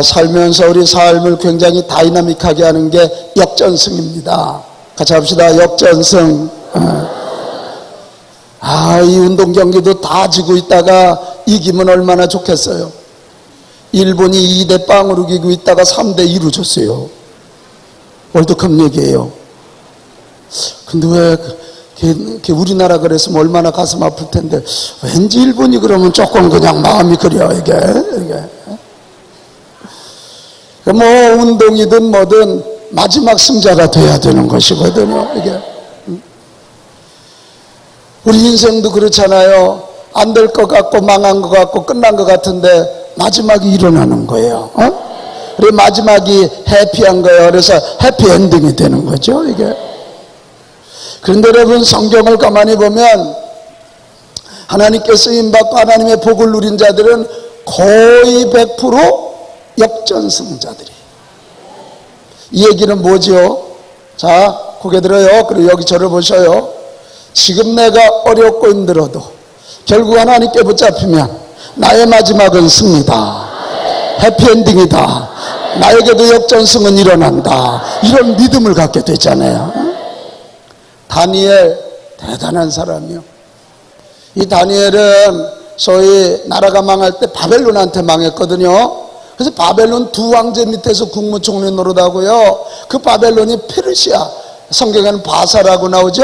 살면서 우리 삶을 굉장히 다이나믹하게 하는 게 역전승입니다. 같이 합시다. 역전승. 이 운동 경기도 다 지고 있다가 이기면 얼마나 좋겠어요. 일본이 2대0으로 이기고 있다가 3대2로 졌어요. 월드컵 얘기예요. 근데 왜 우리나라 그랬으면 얼마나 가슴 아플 텐데 왠지 일본이 그러면 조금 그냥 마음이 그려 이게. 뭐 운동이든 뭐든 마지막 승자가 돼야 되는 것이거든요. 이게 우리 인생도 그렇잖아요. 안 될 것 같고 망한 것 같고 끝난 것 같은데 마지막이 일어나는 거예요. 그리고 마지막이 해피한 거예요. 그래서 해피엔딩이 되는 거죠. 이게. 그런데 여러분 성경을 가만히 보면 하나님께 쓰임받고 하나님의 복을 누린 자들은 거의 100% 역전승자들이. 이 얘기는 뭐지요? 자, 고개 들어요. 그리고 여기 저를 보셔요. 지금 내가 어렵고 힘들어도 결국 하나님께 붙잡히면 나의 마지막은 승리다. 해피엔딩이다. 나에게도 역전승은 일어난다. 이런 믿음을 갖게 되잖아요. 다니엘 대단한 사람이요. 이 다니엘은 소위 나라가 망할 때 바벨론한테 망했거든요. 그래서 바벨론 두 황제 밑에서 국무총리 노릇하고요. 그 바벨론이 페르시아, 성경에는 바사라고 나오죠.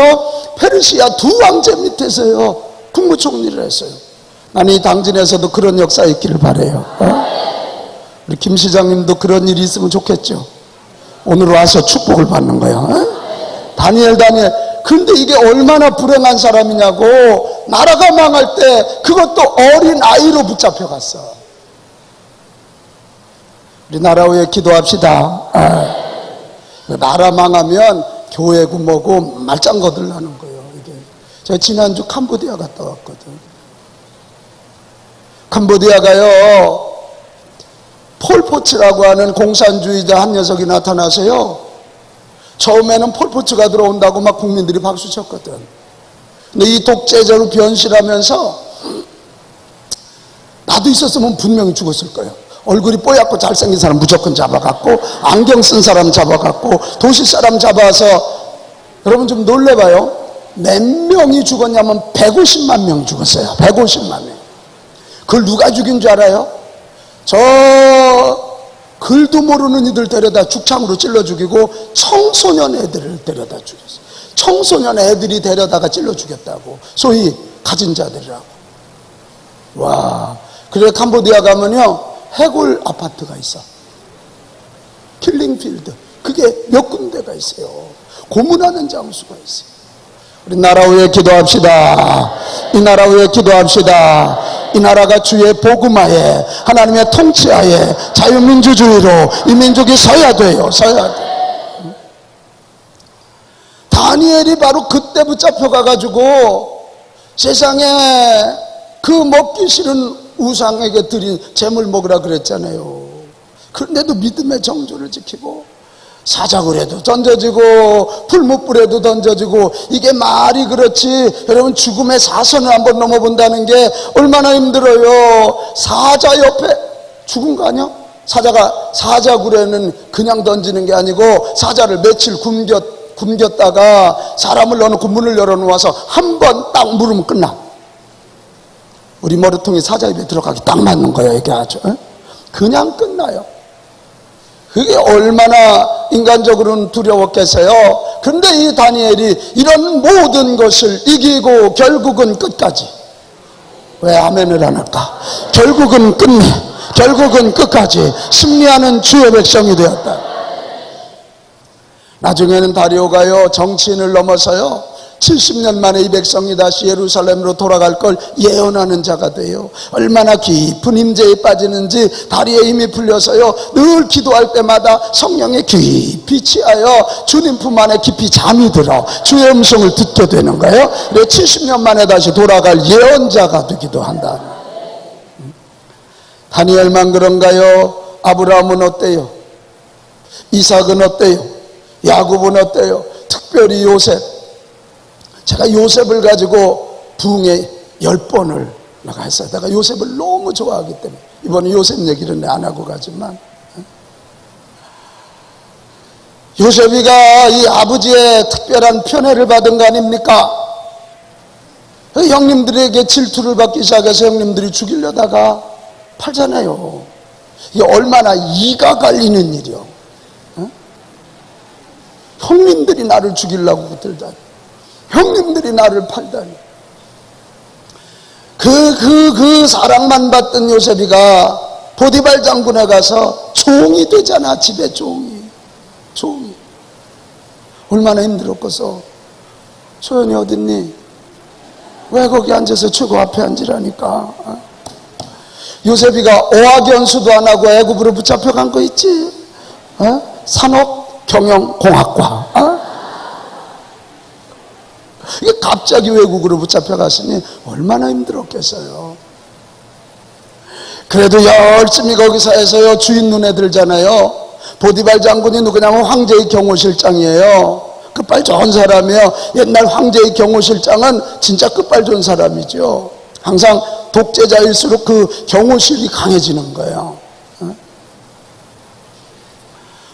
페르시아 두 황제 밑에서요 국무총리를 했어요. 나는 이 당진에서도 그런 역사 있기를 바라요. 우리 김 시장님도 그런 일이 있으면 좋겠죠. 오늘 와서 축복을 받는 거예요. 다니엘. 근데 이게 얼마나 불행한 사람이냐고. 나라가 망할 때 그것도 어린 아이로 붙잡혀 갔어. 우리 나라 위해 기도합시다. 나라 망하면 교회고 뭐고 말짱 거들나는 거예요. 이게. 제가 지난주 캄보디아 갔다 왔거든. 캄보디아가요 폴포츠라고 하는 공산주의자 한 녀석이 나타나서요 처음에는 폴포츠가 들어온다고 막 국민들이 박수 쳤거든. 근데 이 독재자로 변신하면서 나도 있었으면 분명히 죽었을 거예요. 얼굴이 뽀얗고 잘생긴 사람 무조건 잡아갔고, 안경 쓴 사람 잡아갔고, 도시 사람 잡아서. 여러분 좀 놀래봐요. 몇 명이 죽었냐면 150만 명이 죽었어요. 150만 명. 그걸 누가 죽인 줄 알아요? 저 글도 모르는 이들 데려다 죽창으로 찔러 죽이고 청소년 애들을 데려다 죽였어요. 청소년 애들이 데려다가 찔러 죽였다고. 소위 가진 자들이라고. 와. 그래 캄보디아 가면요 해골 아파트가 있어. 킬링필드. 그게 몇 군데가 있어요. 고문하는 장소가 있어요. 우리 나라 위해 기도합시다. 이 나라 위해 기도합시다. 이 나라가 주의 복음하에 하나님의 통치하에 자유민주주의로 이 민족이 서야 돼요. 서야 돼. 다니엘이 바로 그때 붙잡혀 가가지고 세상에 그 먹기 싫은 우상에게 드린 재물 먹으라 그랬잖아요. 그런데도 믿음의 정조를 지키고 사자굴에도 던져지고 풀무불에도 던져지고. 이게 말이 그렇지 여러분 죽음의 사선을 한번 넘어본다는 게 얼마나 힘들어요. 사자 옆에 죽은 거 아니야? 사자가 사자굴에는 그냥 던지는 게 아니고 사자를 며칠 굶겼다가 사람을 넣어놓고 문을 열어놓아서 한 번 딱 물으면 끝나. 우리 머리통이 사자 입에 들어가기 딱 맞는 거예요. 이게 아주 그냥 끝나요. 그게 얼마나 인간적으로는 두려웠겠어요. 그런데 이 다니엘이 이런 모든 것을 이기고 결국은 끝까지. 왜 아멘을 안 할까? 결국은 끝내. 결국은 끝까지 승리하는 주의 백성이 되었다. 나중에는 다리오가요 정치인을 넘어서요 70년 만에 이 백성이 다시 예루살렘으로 돌아갈 걸 예언하는 자가 돼요. 얼마나 깊은 임재에 빠지는지 다리에 힘이 풀려서요 늘 기도할 때마다 성령에 깊이 취하여 주님 품 안에 깊이 잠이 들어 주의 음성을 듣게 되는 거예요. 그래서 70년 만에 다시 돌아갈 예언자가 되기도 한다. 다니엘만 그런가요? 아브라함은 어때요? 이삭은 어때요? 야곱은 어때요? 특별히 요셉. 제가 요셉을 가지고 부흥의 10번을 내가 했어요. 내가 요셉을 너무 좋아하기 때문에. 이번에 요셉 얘기는 안 하고 가지만, 요셉이가 이 아버지의 특별한 편애를 받은 거 아닙니까? 형님들에게 질투를 받기 시작해서 형님들이 죽이려다가 팔잖아요. 이게 얼마나 이가 갈리는 일이요. 형님들이 나를 죽이려고 들다니, 형님들이 나를 팔다니. 그 사랑만 받던 요셉이가 보디발 장군에 가서 종이 되잖아. 집에 종이. 얼마나 힘들었겠어. 소연이 어딨니? 왜 거기 앉아서 최고 앞에 앉으라니까. 요셉이가 어학연수도 안 하고 애굽으로 붙잡혀간 거 있지? 산업경영공학과. 이게 갑자기 외국으로 붙잡혀갔으니 얼마나 힘들었겠어요. 그래도 열심히 거기서 해서요, 주인 눈에 들잖아요. 보디발 장군이 누구냐면 황제의 경호실장이에요. 끝발 좋은 사람이에요. 옛날 황제의 경호실장은 진짜 끝발 좋은 사람이죠. 항상 독재자일수록 그 경호실이 강해지는 거예요.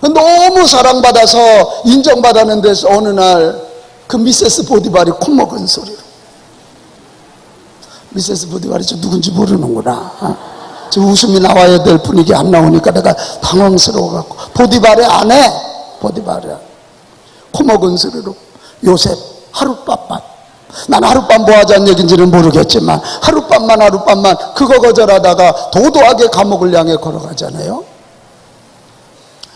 너무 사랑받아서 인정받았는 데서 어느 날 그 미세스 보디발이 콧먹은 소리로, 미세스 보디발이 저 누군지 모르는구나. 저 웃음이 나와야 될 분위기 안 나오니까 내가 당황스러워갖고, 보디발의 아내, 보디발의 코먹은 소리로, 요셉 하룻밤만, 난 하룻밤 뭐 하자는 얘기인지는 모르겠지만 하룻밤만 그거 거절하다가 도도하게 감옥을 향해 걸어가잖아요.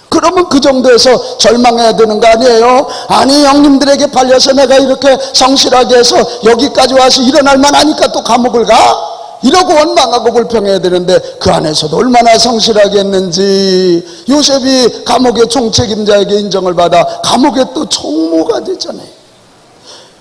그러면 그 정도에서 절망해야 되는 거 아니에요? 아니, 형님들에게 팔려서 내가 이렇게 성실하게 해서 여기까지 와서 일어날 만하니까 또 감옥을 가? 이러고 원망하고 불평해야 되는데 그 안에서도 얼마나 성실하게 했는지. 요셉이 감옥의 총책임자에게 인정을 받아 감옥의 또 총무가 되잖아요.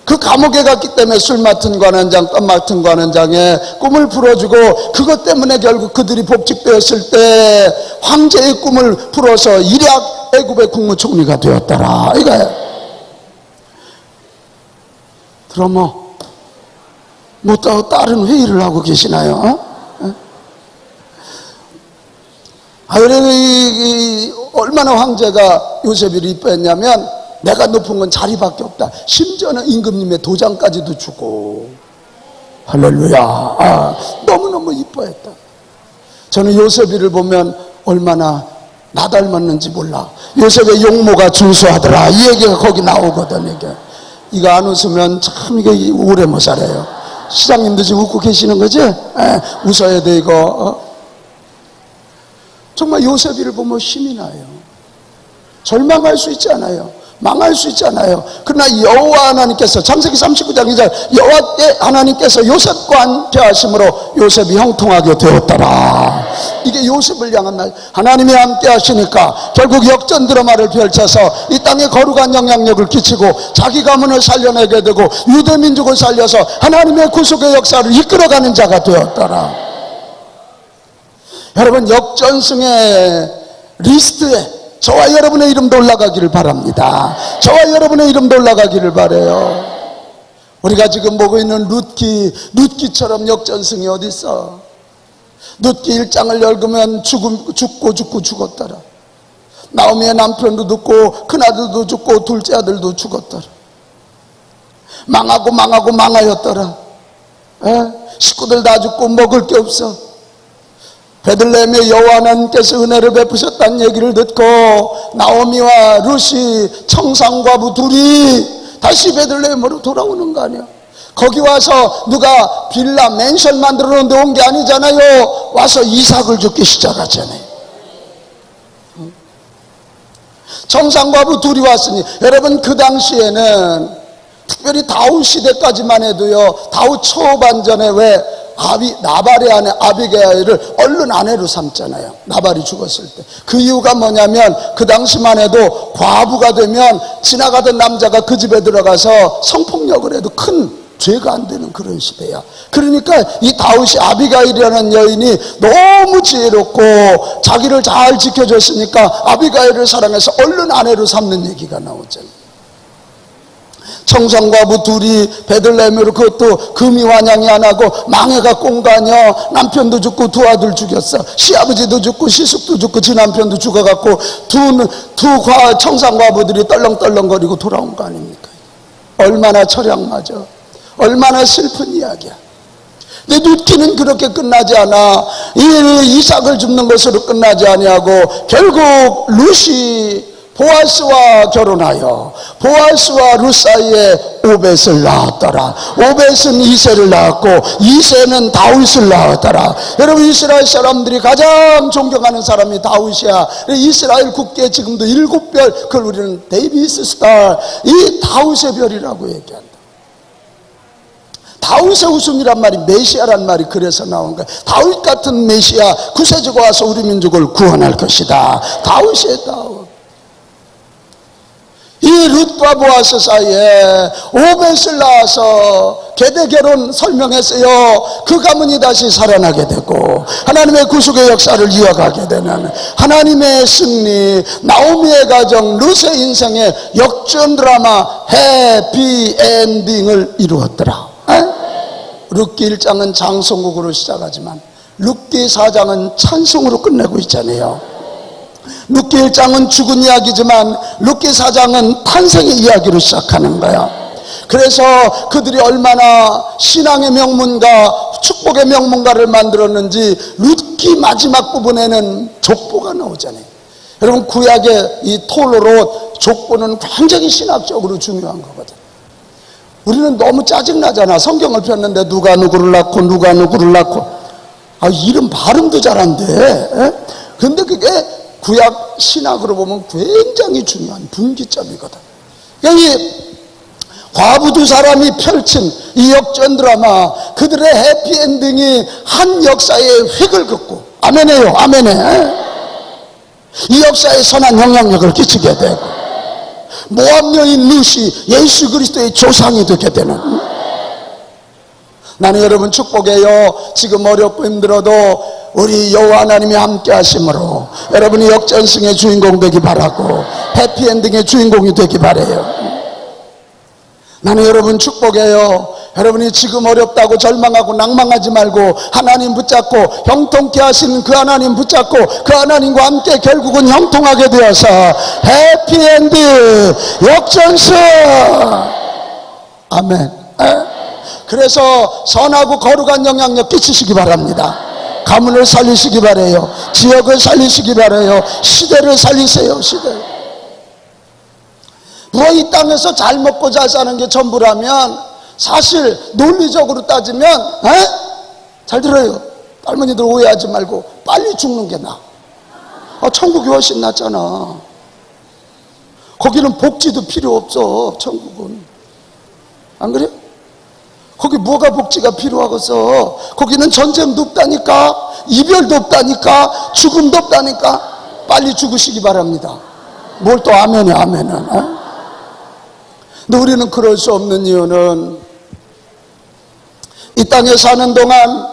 그 감옥에 갔기 때문에 술 맡은 관원장, 떡 맡은 관원장의 꿈을 풀어주고, 그것 때문에 결국 그들이 복직되었을 때 황제의 꿈을 풀어서 일약 애굽의 국무총리가 되었더라 이거예요. 그럼 또 다른 회의를 하고 계시나요? 얼마나 황제가 요셉이를 이뻐했냐면, 내가 높은 건 자리밖에 없다. 심지어는 임금님의 도장까지도 주고. 할렐루야. 너무너무 이뻐했다. 저는 요셉이를 보면 얼마나 나 닮았는지 몰라. 요셉의 용모가 준수하더라, 이 얘기가 거기 나오거든. 이거 안 웃으면 참 이게 오래 못 살아요. 시장님도 지금 웃고 계시는 거지? 웃어야 돼 이거. 정말 요셉이를 보면 힘이 나요. 절망할 수 있잖아요. 망할 수 있잖아요. 그러나 여호와 하나님께서, 창세기 39장이죠. 여호와 하나님께서 요셉과 함께 하심으로 요셉이 형통하게 되었더라. 이게 요셉을 향한 말. 하나님이 함께 하시니까 결국 역전 드라마를 펼쳐서 이 땅에 거룩한 영향력을 끼치고 자기 가문을 살려내게 되고 유대 민족을 살려서 하나님의 구속의 역사를 이끌어가는 자가 되었더라. 여러분, 역전승의 리스트에 저와 여러분의 이름도 올라가기를 바랍니다. 저와 여러분의 이름도 올라가기를 바라요. 우리가 지금 보고 있는 룻기처럼 역전승이 어디 있어? 룻기 1장을 읽으면 죽고 죽었더라. 나오미의 남편도 죽고 큰아들도 죽고 둘째 아들도 죽었더라. 망하고 망하였더라. 식구들 다 죽고 먹을 게 없어. 베들레헴의 여호와 하나님께서 은혜를 베푸셨다는 얘기를 듣고 나오미와 룻이 청상과부 둘이 다시 베들레헴으로 돌아오는 거 아니야. 거기 와서 누가 빌라 맨션 만들어 놓은데 온 게 아니잖아요. 와서 이삭을 죽기 시작하잖아요. 청상과부 둘이 왔으니, 여러분, 그 당시에는 특별히 다윗 시대까지만 해도요, 다윗 초반전에 왜 나발의 아내 아비게일을 얼른 아내로 삼잖아요. 나발이 죽었을 때. 그 이유가 뭐냐면, 그 당시만 해도 과부가 되면 지나가던 남자가 그 집에 들어가서 성폭력을 해도 큰 죄가 안 되는 그런 시대야. 그러니까 이 다윗이 아비가일이라는 여인이 너무 지혜롭고 자기를 잘 지켜줬으니까 아비가일을 사랑해서 얼른 아내로 삼는 얘기가 나오잖아요. 청산과부 둘이 베들레헴으로, 그것도 금이 환영이 안 하고 망해갖고 온 거 아니야. 남편도 죽고 두 아들 죽였어. 시아버지도 죽고 시숙도 죽고 지 남편도 죽어갖고 두 청산과부들이 떨렁떨렁거리고 돌아온 거 아닙니까? 얼마나 철양맞아. 얼마나 슬픈 이야기야. 근데 룻기는 그렇게 끝나지 않아. 이삭을 줍는 것으로 끝나지 아니하고 결국 룻이 보아스와 결혼하여 보아스와 룻 사이에 오벳을 낳았더라. 오벳은 이새를 낳았고 이새는 다윗을 낳았더라. 여러분, 이스라엘 사람들이 가장 존경하는 사람이 다윗이야. 이스라엘 국기에 지금도 7별, 그걸 우리는 데이비스 스타, 이 다윗의 별이라고 얘기한다. 다윗의 웃음이란 말이 메시아란 말이 그래서 나온 거야. 다윗 같은 메시아, 구세주가 와서 우리 민족을 구원할 것이다. 다윗이에요, 다윗. 이 룻과 보아스 사이에 오벳을 낳아서 계대 결혼 설명했어요. 그 가문이 다시 살아나게 되고 하나님의 구속의 역사를 이어가게 되는 하나님의 승리, 나오미의 가정, 룻의 인생의 역전 드라마 해피엔딩을 이루었더라. 룻기 1장은 장송곡으로 시작하지만 룻기 4장은 찬송으로 끝내고 있잖아요. 룻기 1장은 죽은 이야기지만 룻기 4장은 탄생의 이야기로 시작하는 거야. 그래서 그들이 얼마나 신앙의 명문가, 축복의 명문가를 만들었는지 룻기 마지막 부분에는 족보가 나오잖아요. 여러분, 구약의 이 톨로로 족보는 굉장히 신학적으로 중요한 거거든. 우리는 너무 짜증나잖아. 성경을 폈는데 누가 누구를 낳고 누가 누구를 낳고, 이름 발음도 잘 안 돼. 근데 그게 구약 신학으로 보면 굉장히 중요한 분기점이거든. 이 과부 두 사람이 펼친 이 역전 드라마, 그들의 해피엔딩이 한 역사의 획을 긋고, 아멘해요, 아멘해. 이 역사에 선한 영향력을 끼치게 되고, 모압 여인 룻이 예수 그리스도의 조상이 되게 되는. 나는 여러분 축복해요. 지금 어렵고 힘들어도 우리 여호와 하나님이 함께 하심으로 여러분이 역전승의 주인공 되기 바라고 해피엔딩의 주인공이 되기 바라요. 나는 여러분 축복해요. 여러분이 지금 어렵다고 절망하고 낭망하지 말고 하나님 붙잡고 형통케 하시는 그 하나님 붙잡고 그 하나님과 함께 결국은 형통하게 되어서 해피엔딩, 역전승. 아멘. 그래서 선하고 거룩한 영향력 끼치시기 바랍니다. 가문을 살리시기 바라요. 지역을 살리시기 바라요. 시대를 살리세요. 시대를. 뭐 이 땅에서 잘 먹고 잘 사는 게 전부라면 사실 논리적으로 따지면 잘 들어요. 할머니들 오해하지 말고 빨리 죽는 게 나아. 천국이 훨씬 낫잖아. 거기는 복지도 필요 없어. 천국은. 안 그래? 거기 뭐가 복지가 필요하겠어. 거기는 전쟁도 없다니까, 이별도 없다니까, 죽음도 없다니까. 빨리 죽으시기 바랍니다. 뭘 또 아멘해, 아멘은. 근데 우리는 그럴 수 없는 이유는 이 땅에 사는 동안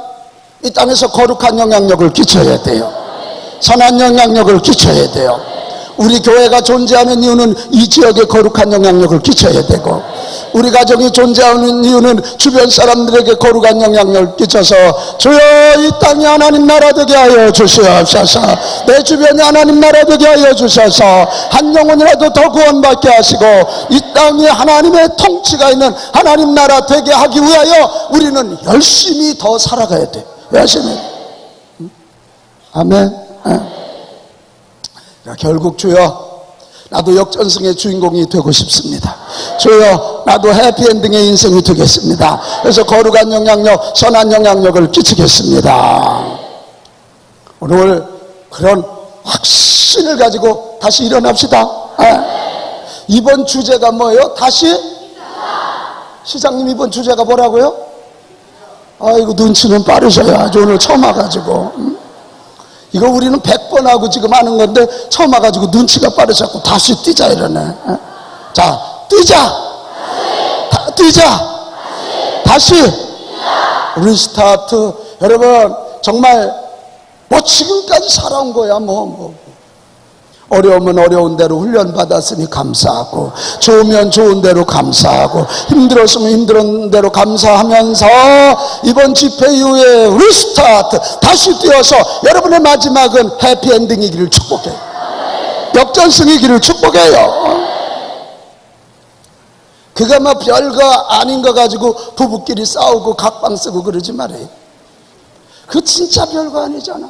이 땅에서 거룩한 영향력을 끼쳐야 돼요. 선한 영향력을 끼쳐야 돼요. 우리 교회가 존재하는 이유는 이 지역에 거룩한 영향력을 끼쳐야 되고, 우리 가정이 존재하는 이유는 주변 사람들에게 거룩한 영향력을 끼쳐서 주여 이 땅이 하나님 나라 되게 하여 주시옵소서. 내 주변이 하나님 나라 되게 하여 주셔서 한 영혼이라도 더 구원받게 하시고 이 땅이 하나님의 통치가 있는 하나님 나라 되게 하기 위하여 우리는 열심히 더 살아가야 돼. 열심히. 아멘. 결국 주여 나도 역전승의 주인공이 되고 싶습니다. 주여 나도 해피엔딩의 인생이 되겠습니다. 그래서 거룩한 영향력, 선한 영향력을 끼치겠습니다. 오늘 그런 확신을 가지고 다시 일어납시다. 이번 주제가 뭐예요? 다시? 시장님 이번 주제가 뭐라고요? 아이고 눈치는 빠르셔요. 아주 오늘 처음 와가지고. 이거 우리는 100번 하고 지금 하는 건데 처음 와가지고 눈치가 빠르셔서 다시 뛰자 이러네. 자, 뛰자. 뛰자. 다시. 리스타트. 여러분 정말 뭐 지금까지 살아온 거야 뭐. 어려우면 어려운 대로 훈련받았으니 감사하고, 좋으면 좋은 대로 감사하고, 힘들었으면 힘든 대로 감사하면서 이번 집회 이후에 리스타트, 다시 뛰어서 여러분의 마지막은 해피엔딩이기를 축복해요. 역전승이기를 축복해요. 그가 뭐 별거 아닌 거 가지고 부부끼리 싸우고 각방 쓰고 그러지 말아요. 그 진짜 별거 아니잖아.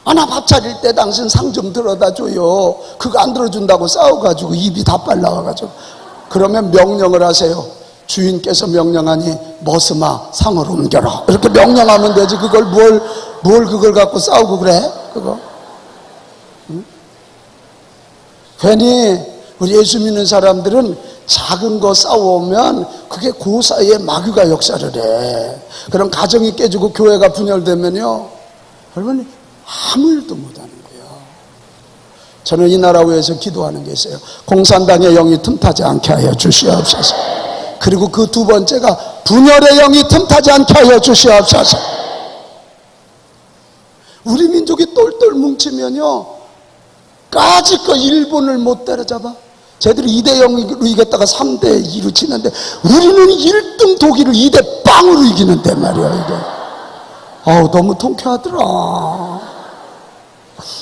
나 밥 차릴 때 당신 상 좀 들어다 줘요. 그거 안 들어준다고 싸워가지고 입이 다 빨라와가지고. 그러면 명령을 하세요. 주인께서 명령하니 머스마 상을 옮겨라. 이렇게 명령하면 되지. 그걸 뭘 그걸 갖고 싸우고 그래? 그거. 응? 괜히 우리 예수 믿는 사람들은 작은 거 싸워오면 그게 그 사이에 마귀가 역사를 해. 그럼 가정이 깨지고 교회가 분열되면요, 여러분 아무 일도 못하는 거예요. 저는 이 나라 위해서 기도하는 게 있어요. 공산당의 영이 틈타지 않게 하여 주시옵소서. 그리고 그 두 번째가 분열의 영이 틈타지 않게 하여 주시옵소서. 우리 민족이 똘똘 뭉치면요, 까짓거 일본을 못 때려잡아. 쟤들이 2대0으로 이겼다가 3대2로 치는데 우리는 1등 독일을 2대0으로 이기는데 말이야. 이게 너무 통쾌하더라.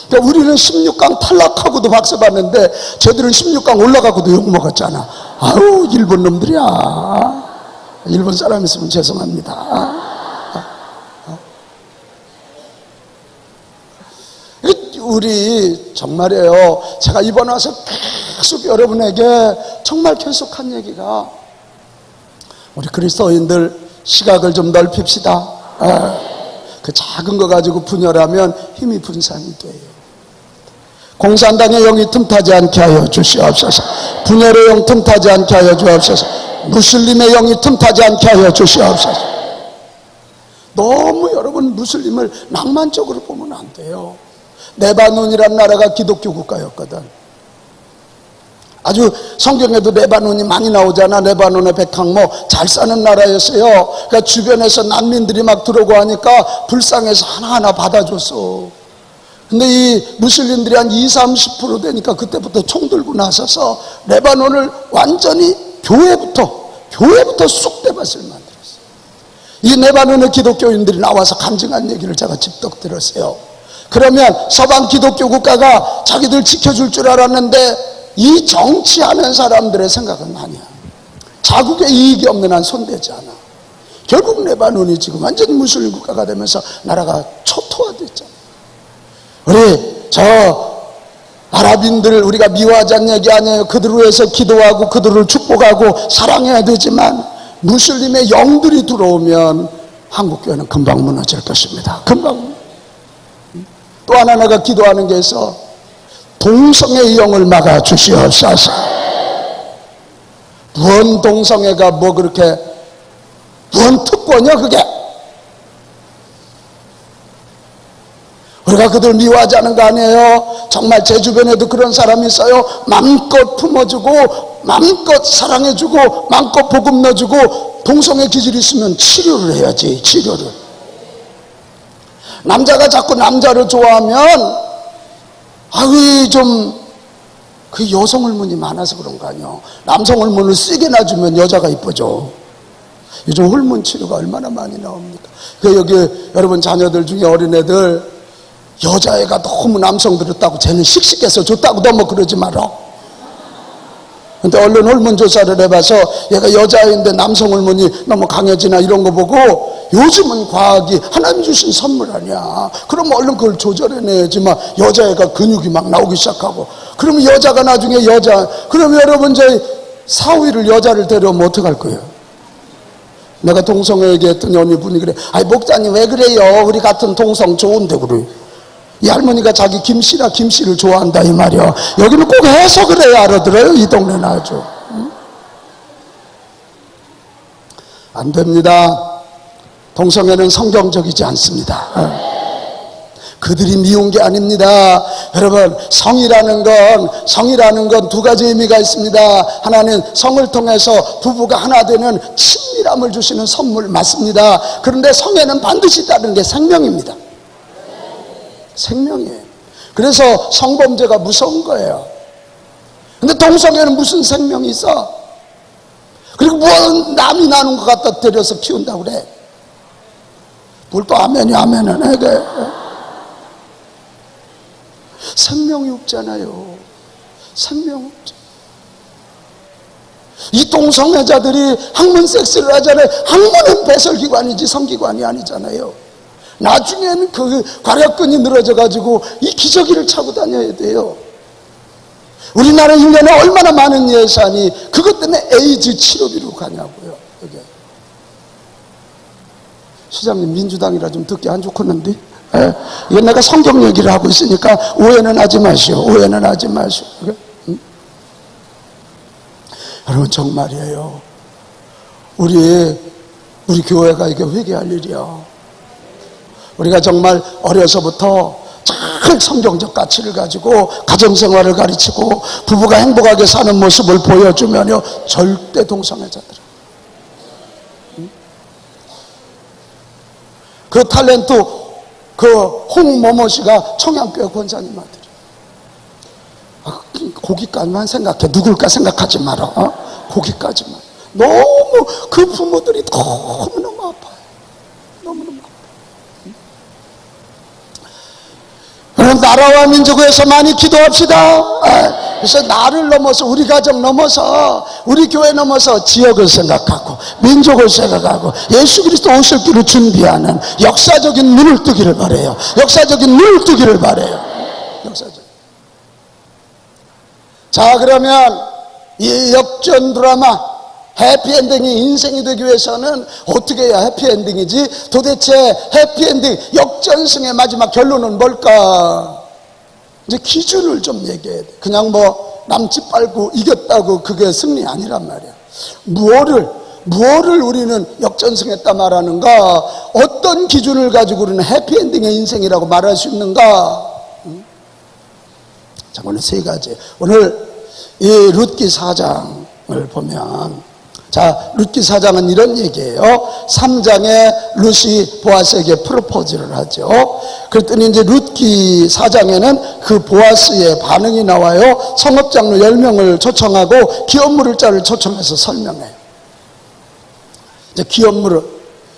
그러니까 우리는 16강 탈락하고도 박수 받는데 쟤들은 16강 올라가고도 욕먹었잖아. 아우, 일본 놈들이야. 일본 사람 있으면 죄송합니다. 우리 정말이에요. 제가 이번에 와서 계속 여러분에게 정말 계속한 얘기가, 우리 그리스도인들 시각을 좀 넓힙시다. 그 작은 거 가지고 분열하면 힘이 분산이 돼요. 공산당의 영이 틈타지 않게 하여 주시옵소서. 분열의 영 틈타지 않게 하여 주옵소서. 무슬림의 영이 틈타지 않게 하여 주시옵소서. 너무 여러분 무슬림을 낭만적으로 보면 안 돼요. 레바논이란 나라가 기독교 국가였거든. 아주 성경에도 레바논이 많이 나오잖아. 레바논의 백항모 잘 사는 나라였어요. 그러니까 주변에서 난민들이 막 들어오고 하니까 불쌍해서 하나하나 받아줬어. 근데 이 무슬림들이 한 20-30% 되니까 그때부터 총 들고 나서서 레바논을 완전히 교회부터 쑥대밭을 만들었어요. 이 레바논의 기독교인들이 나와서 간증한 얘기를 제가 직접 들었어요. 그러면 서방 기독교 국가가 자기들 지켜줄 줄 알았는데 이 정치하는 사람들의 생각은 아니야. 자국의 이익이 없는 한 손대지 않아. 결국 레바논이 지금 완전히 무슬림 국가가 되면서 나라가 초토화됐잖아. 우리 아랍인들 우리가 미워하자는 얘기 아니에요. 그들을 위해서 기도하고 그들을 축복하고 사랑해야 되지만 무슬림의 영들이 들어오면 한국교회는 금방 무너질 것입니다. 금방. 또 하나 내가 기도하는 게 있어. 동성애의 영을 막아 주시옵소서. 무언 동성애가 뭐 그렇게 무언 특권이야 그게. 우리가 그들 미워하자는 거 아니에요. 정말 제 주변에도 그런 사람이 있어요. 마음껏 품어주고 마음껏 사랑해주고 마음껏 복음 넣어주고 동성애 기질이 있으면 치료를 해야지. 치료를. 남자가 자꾸 남자를 좋아하면 그 여성 호르몬이 많아서 그런 거 아니에요. 남성 호르몬을 세게 놔주면 여자가 이쁘죠. 요즘 호르몬 치료가 얼마나 많이 나옵니까? 여기 여러분 자녀들 중에 어린애들 여자애가 너무 남성들을 따고 쟤는 씩씩해서 좋다고 너무 그러지 마라. 근데 얼른 호르몬 조사를 해봐서 얘가 여자애인데 남성 호르몬이 너무 강해지나 이런 거 보고 요즘은 과학이 하나님 주신 선물 아니야. 그러면 얼른 그걸 조절해내야지만 여자애가 근육이 막 나오기 시작하고 그러면 여자가 나중에 그러면 여러분 저희 사위를 여자를 데려오면 어떡할 거예요? 내가 동성애 얘기했더니 어느 분이 그래. 아이 목사님 왜 그래요? 우리 같은 동성 좋은데 그래. 이 할머니가 자기 김씨를 좋아한다 이 말이야. 여기는 꼭 해석을 해야 알아들어요. 이 동네는 아주. 안 됩니다. 동성애는 성경적이지 않습니다. 그들이 미운 게 아닙니다. 여러분 성이라는 건 두 가지 의미가 있습니다. 하나는 성을 통해서 부부가 하나 되는 친밀함을 주시는 선물 맞습니다. 그런데 성에는 반드시 따르는 게 생명입니다. 생명이에요. 그래서 성범죄가 무서운 거예요. 근데 동성애는 무슨 생명이 있어? 그리고 뭐 남이 나눈 것 갖다 데려서 키운다고 그래. 불도 아멘이 아멘은 이게 생명이 없잖아요. 생명 없죠. 이 동성애자들이 학문 섹스를 하잖아요. 학문은 배설기관이지 성기관이 아니잖아요. 나중에는 그 괄약근이 늘어져 가지고 이 기저귀를 차고 다녀야 돼요. 우리나라 1년에 얼마나 많은 예산이 그것 때문에 에이즈 치료비로 가냐고요. 이게. 시장님 민주당이라 좀 듣기 안 좋겠는데, 예? 이게 내가 성경 얘기를 하고 있으니까 오해는 하지 마시오. 오해는 하지 마시오. 여러분 정말이에요. 우리 교회가 이게 회개할 일이야. 우리가 정말 어려서부터 잘 성경적 가치를 가지고 가정생활을 가르치고 부부가 행복하게 사는 모습을 보여주면요, 절대 동성애자들은 그 탤런트 그 홍모모 씨가 청양교회 권사님 아들이야. 거기까지만 생각해. 누굴까 생각하지 마라. 거기까지만. 너무 그 부모들이 너무너무 아파요. 너무너무 아파요. 나라와 민족을 위해서 많이 기도합시다. 그래서 나를 넘어서 우리 가정 넘어서 우리 교회 넘어서 지역을 생각하고 민족을 생각하고 예수 그리스도 오실 길을 준비하는 역사적인 눈을 뜨기를 바라요. 역사적인 눈을 뜨기를 바라요. 역사적. 자, 그러면 이 역전 드라마 해피엔딩이 인생이 되기 위해서는 어떻게 해야 해피엔딩이지? 도대체 해피엔딩 역전승의 마지막 결론은 뭘까? 이제 기준을 좀 얘기해야 돼. 그냥 뭐 남짓 빨고 이겼다고 그게 승리 아니란 말이야. 무엇을 우리는 역전승했다 말하는가? 어떤 기준을 가지고 우리는 해피엔딩의 인생이라고 말할 수 있는가? 자, 오늘 세 가지. 오늘 이 룻기 4장을 보면, 자, 룻기 4장은 이런 얘기예요. 3장에 룻이 보아스에게 프로포즈를 하죠. 그랬더니 이제 룻기 4장에는 그 보아스의 반응이 나와요. 성읍장로 10명을 초청하고 기업물을자를 초청해서 설명해요. 이제 기업물을.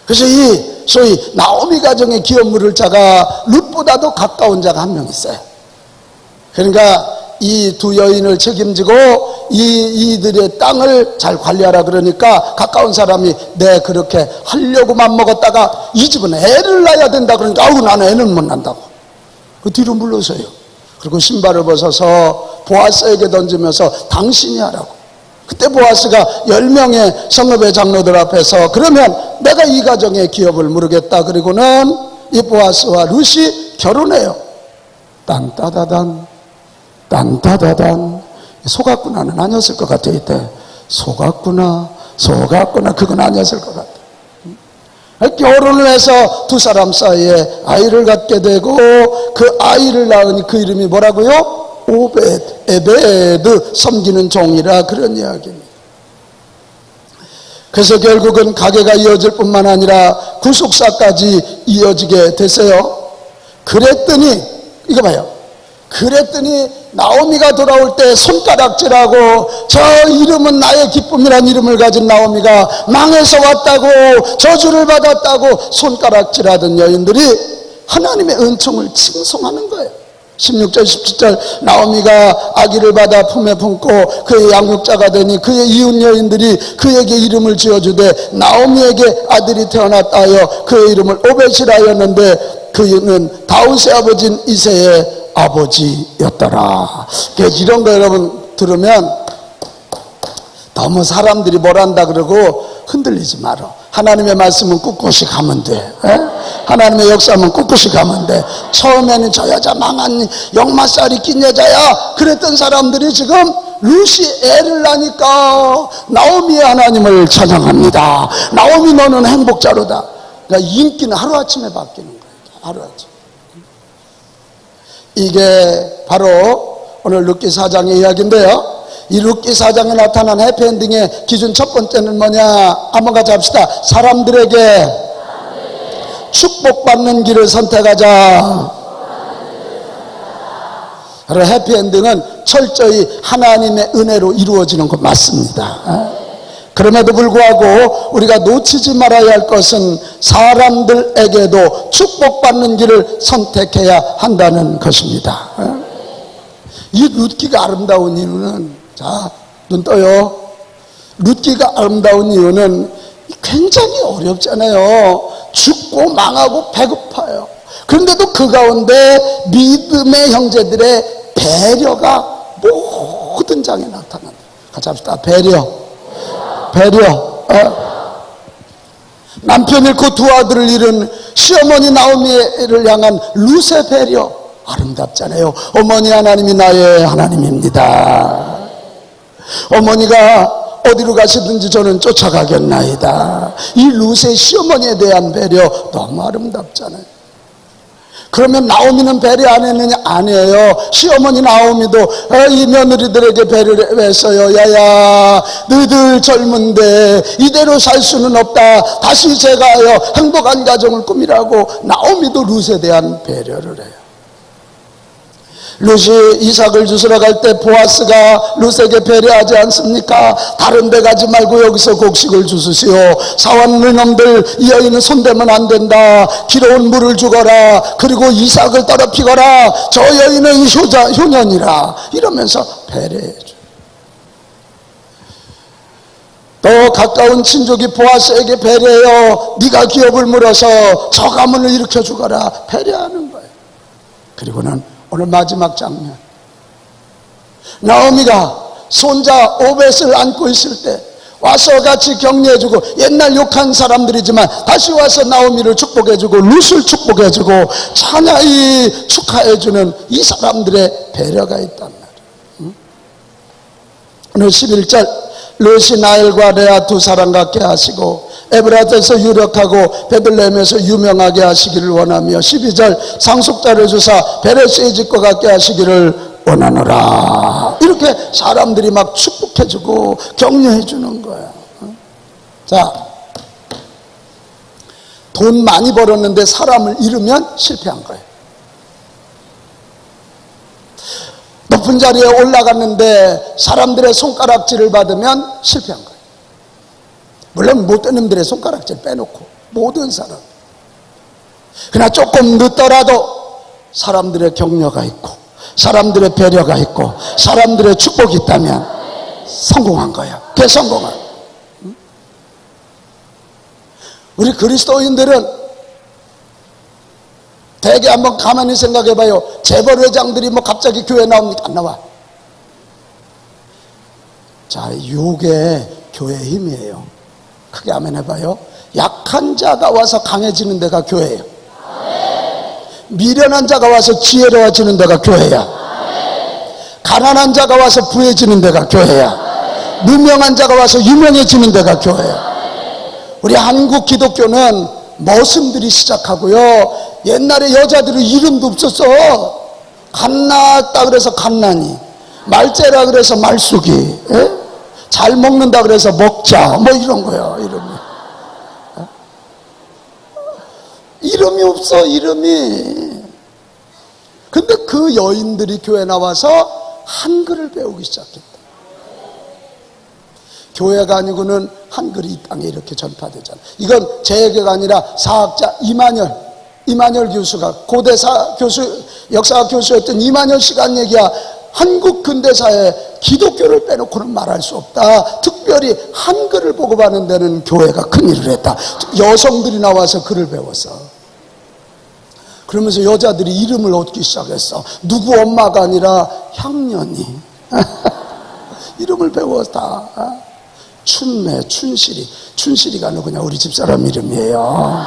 그래서 이 소위 나오미 가정의 기업물을자가 룻보다도 가까운 자가 한 명 있어요. 그러니까 이 두 여인을 책임지고 이들의 땅을 잘 관리하라 그러니까 가까운 사람이 네 그렇게 하려고만 먹었다가 이 집은 애를 낳아야 된다 그러니까 아우 나는 애는 못 낳는다고 그 뒤로 물러서요. 그리고 신발을 벗어서 보아스에게 던지면서 당신이 하라고. 그때 보아스가 10명의 성읍의 장로들 앞에서 그러면 내가 이 가정의 기업을 물으겠다. 그리고는 이 보아스와 룻이 결혼해요. 딴따다단 딴따다단. 속았구나는 아니었을 것 같아. 이때 속았구나 그건 아니었을 것 같아. 결혼을 해서 두 사람 사이에 아이를 갖게 되고 그 아이를 낳으니 그 이름이 뭐라고요? 오벳, 에베드, 섬기는 종이라 그런 이야기입니다. 그래서 결국은 가게가 이어질 뿐만 아니라 구속사까지 이어지게 됐어요. 그랬더니 이거 봐요. 그랬더니 나오미가 돌아올 때 손가락질하고 저 이름은 나의 기쁨이란 이름을 가진 나오미가 망해서 왔다고 저주를 받았다고 손가락질하던 여인들이 하나님의 은총을 칭송하는 거예요. 16절 17절 나오미가 아기를 받아 품에 품고 그의 양육자가 되니 그의 이웃 여인들이 그에게 이름을 지어주되 나오미에게 아들이 태어났다 하여 그의 이름을 오벳이라 하였는데 그는 다윗의 아버지인 이새의 아버지였더라. 이런 거 여러분 들으면 너무 사람들이 뭘 한다 그러고 흔들리지 마라. 하나님의 말씀은 꿋꿋이 가면 돼. 에? 하나님의 역사는 꿋꿋이 가면 돼. 처음에는 저 여자 망한 역마살이 낀 여자야 그랬던 사람들이 지금 룻이 애를 낳으니까 나오미의 하나님을 찬양합니다. 나오미 너는 행복자로다. 그러니까 인기는 하루아침에 바뀌는 거예요. 하루아침. 이게 바로 오늘 룻기 4장의 이야기인데요. 이 룻기 4장에 나타난 해피엔딩의 기준 첫 번째는 뭐냐? 한번 같이 합시다. 사람들에게 축복받는 길을 선택하자. 해피엔딩은 철저히 하나님의 은혜로 이루어지는 것 맞습니다. 그럼에도 불구하고 우리가 놓치지 말아야 할 것은 사람들에게도 축복받는 길을 선택해야 한다는 것입니다. 이 룻기가 아름다운 이유는, 자, 눈 떠요. 룻기가 아름다운 이유는 굉장히 어렵잖아요. 죽고 망하고 배고파요. 그런데도 그 가운데 믿음의 형제들의 배려가 모든 장에 나타난다. 같이 합시다. 배려. 남편 잃고 두 아들을 잃은 시어머니 나오미를 향한 룻의 배려 아름답잖아요. 어머니 하나님이 나의 하나님입니다. 어머니가 어디로 가시든지 저는 쫓아가겠나이다. 이 룻의 시어머니에 대한 배려 너무 아름답잖아요. 그러면 나오미는 배려 안 했느냐? 아니에요. 시어머니 나오미도 이 며느리들에게 배려를 했어요. 야야, 너희들 젊은데 이대로 살 수는 없다. 다시 제가요 행복한 가정을 꾸미라고 나오미도 룻에 대한 배려를 해요. 룻이 이삭을 주스러 갈 때 보아스가 룻에게 배려하지 않습니까? 다른 데 가지 말고 여기서 곡식을 주시오. 사왔는 놈들 이 여인은 손대면 안 된다. 길어온 물을 주거라. 그리고 이삭을 더럽히거라. 저 여인은 효년이라. 이러면서 배려해줘. 또 가까운 친족이 보아스에게 배려해요. 네가 기업을 물어서 저 가문을 일으켜 주거라. 배려하는 거예요. 그리고는 오늘 마지막 장면, 나오미가 손자 오벳을 안고 있을 때 와서 같이 격려해주고, 옛날 욕한 사람들이지만 다시 와서 나오미를 축복해주고 룻을 축복해주고 찬야히 축하해주는 이 사람들의 배려가 있단 말이에요. 오늘 11절, 룻이 나엘과 레아 두 사람 같게 하시고 에브라트에서 유력하고 베들레헴에서 유명하게 하시기를 원하며, 12절, 상속자를 주사 베레스의 집과 같게 하시기를 원하노라. 이렇게 사람들이 막 축복해주고 격려해주는 거야. 자, 돈 많이 벌었는데 사람을 잃으면 실패한 거예요. 높은 자리에 올라갔는데 사람들의 손가락질을 받으면 실패한 거예요. 물론 못된 놈들의 손가락질 빼놓고 모든 사람. 그러나 조금 늦더라도 사람들의 격려가 있고 사람들의 배려가 있고 사람들의 축복이 있다면 성공한 거야. 대성공한. 우리 그리스도인들은 대개 한번 가만히 생각해봐요. 재벌회장들이 뭐 갑자기 교회 나옵니까? 안 나와. 자, 요게 교회의 힘이에요. 크게 아멘 해봐요. 약한 자가 와서 강해지는 데가 교회예요. 미련한 자가 와서 지혜로워지는 데가 교회야. 가난한 자가 와서 부해지는 데가 교회야. 무명한 자가 와서 유명해지는 데가 교회야. 우리 한국 기독교는 머슴들이 시작하고요, 옛날에 여자들은 이름도 없었어. 갓났다 그래서 갓난이, 말째라 그래서 말숙이, 에? 잘 먹는다 그래서 먹자, 뭐 이런 거야. 이름이 없어, 이름이. 근데 그 여인들이 교회 나와서 한글을 배우기 시작했다. 교회가 아니고는 한글이 이 땅에 이렇게 전파되잖아. 이건 제 얘기가 아니라 사학자 이만열 교수가, 고대사 교수, 역사학 교수였던 이만열 씨가 한 얘기야. 한국 근대사에 기독교를 빼놓고는 말할 수 없다. 특별히 한글을 보급하는 데는 교회가 큰일을 했다. 여성들이 나와서 글을 배웠어. 그러면서 여자들이 이름을 얻기 시작했어. 누구 엄마가 아니라 향년이 이름을 배웠다. 춘매, 춘실이가 누구냐? 우리 집사람 이름이에요.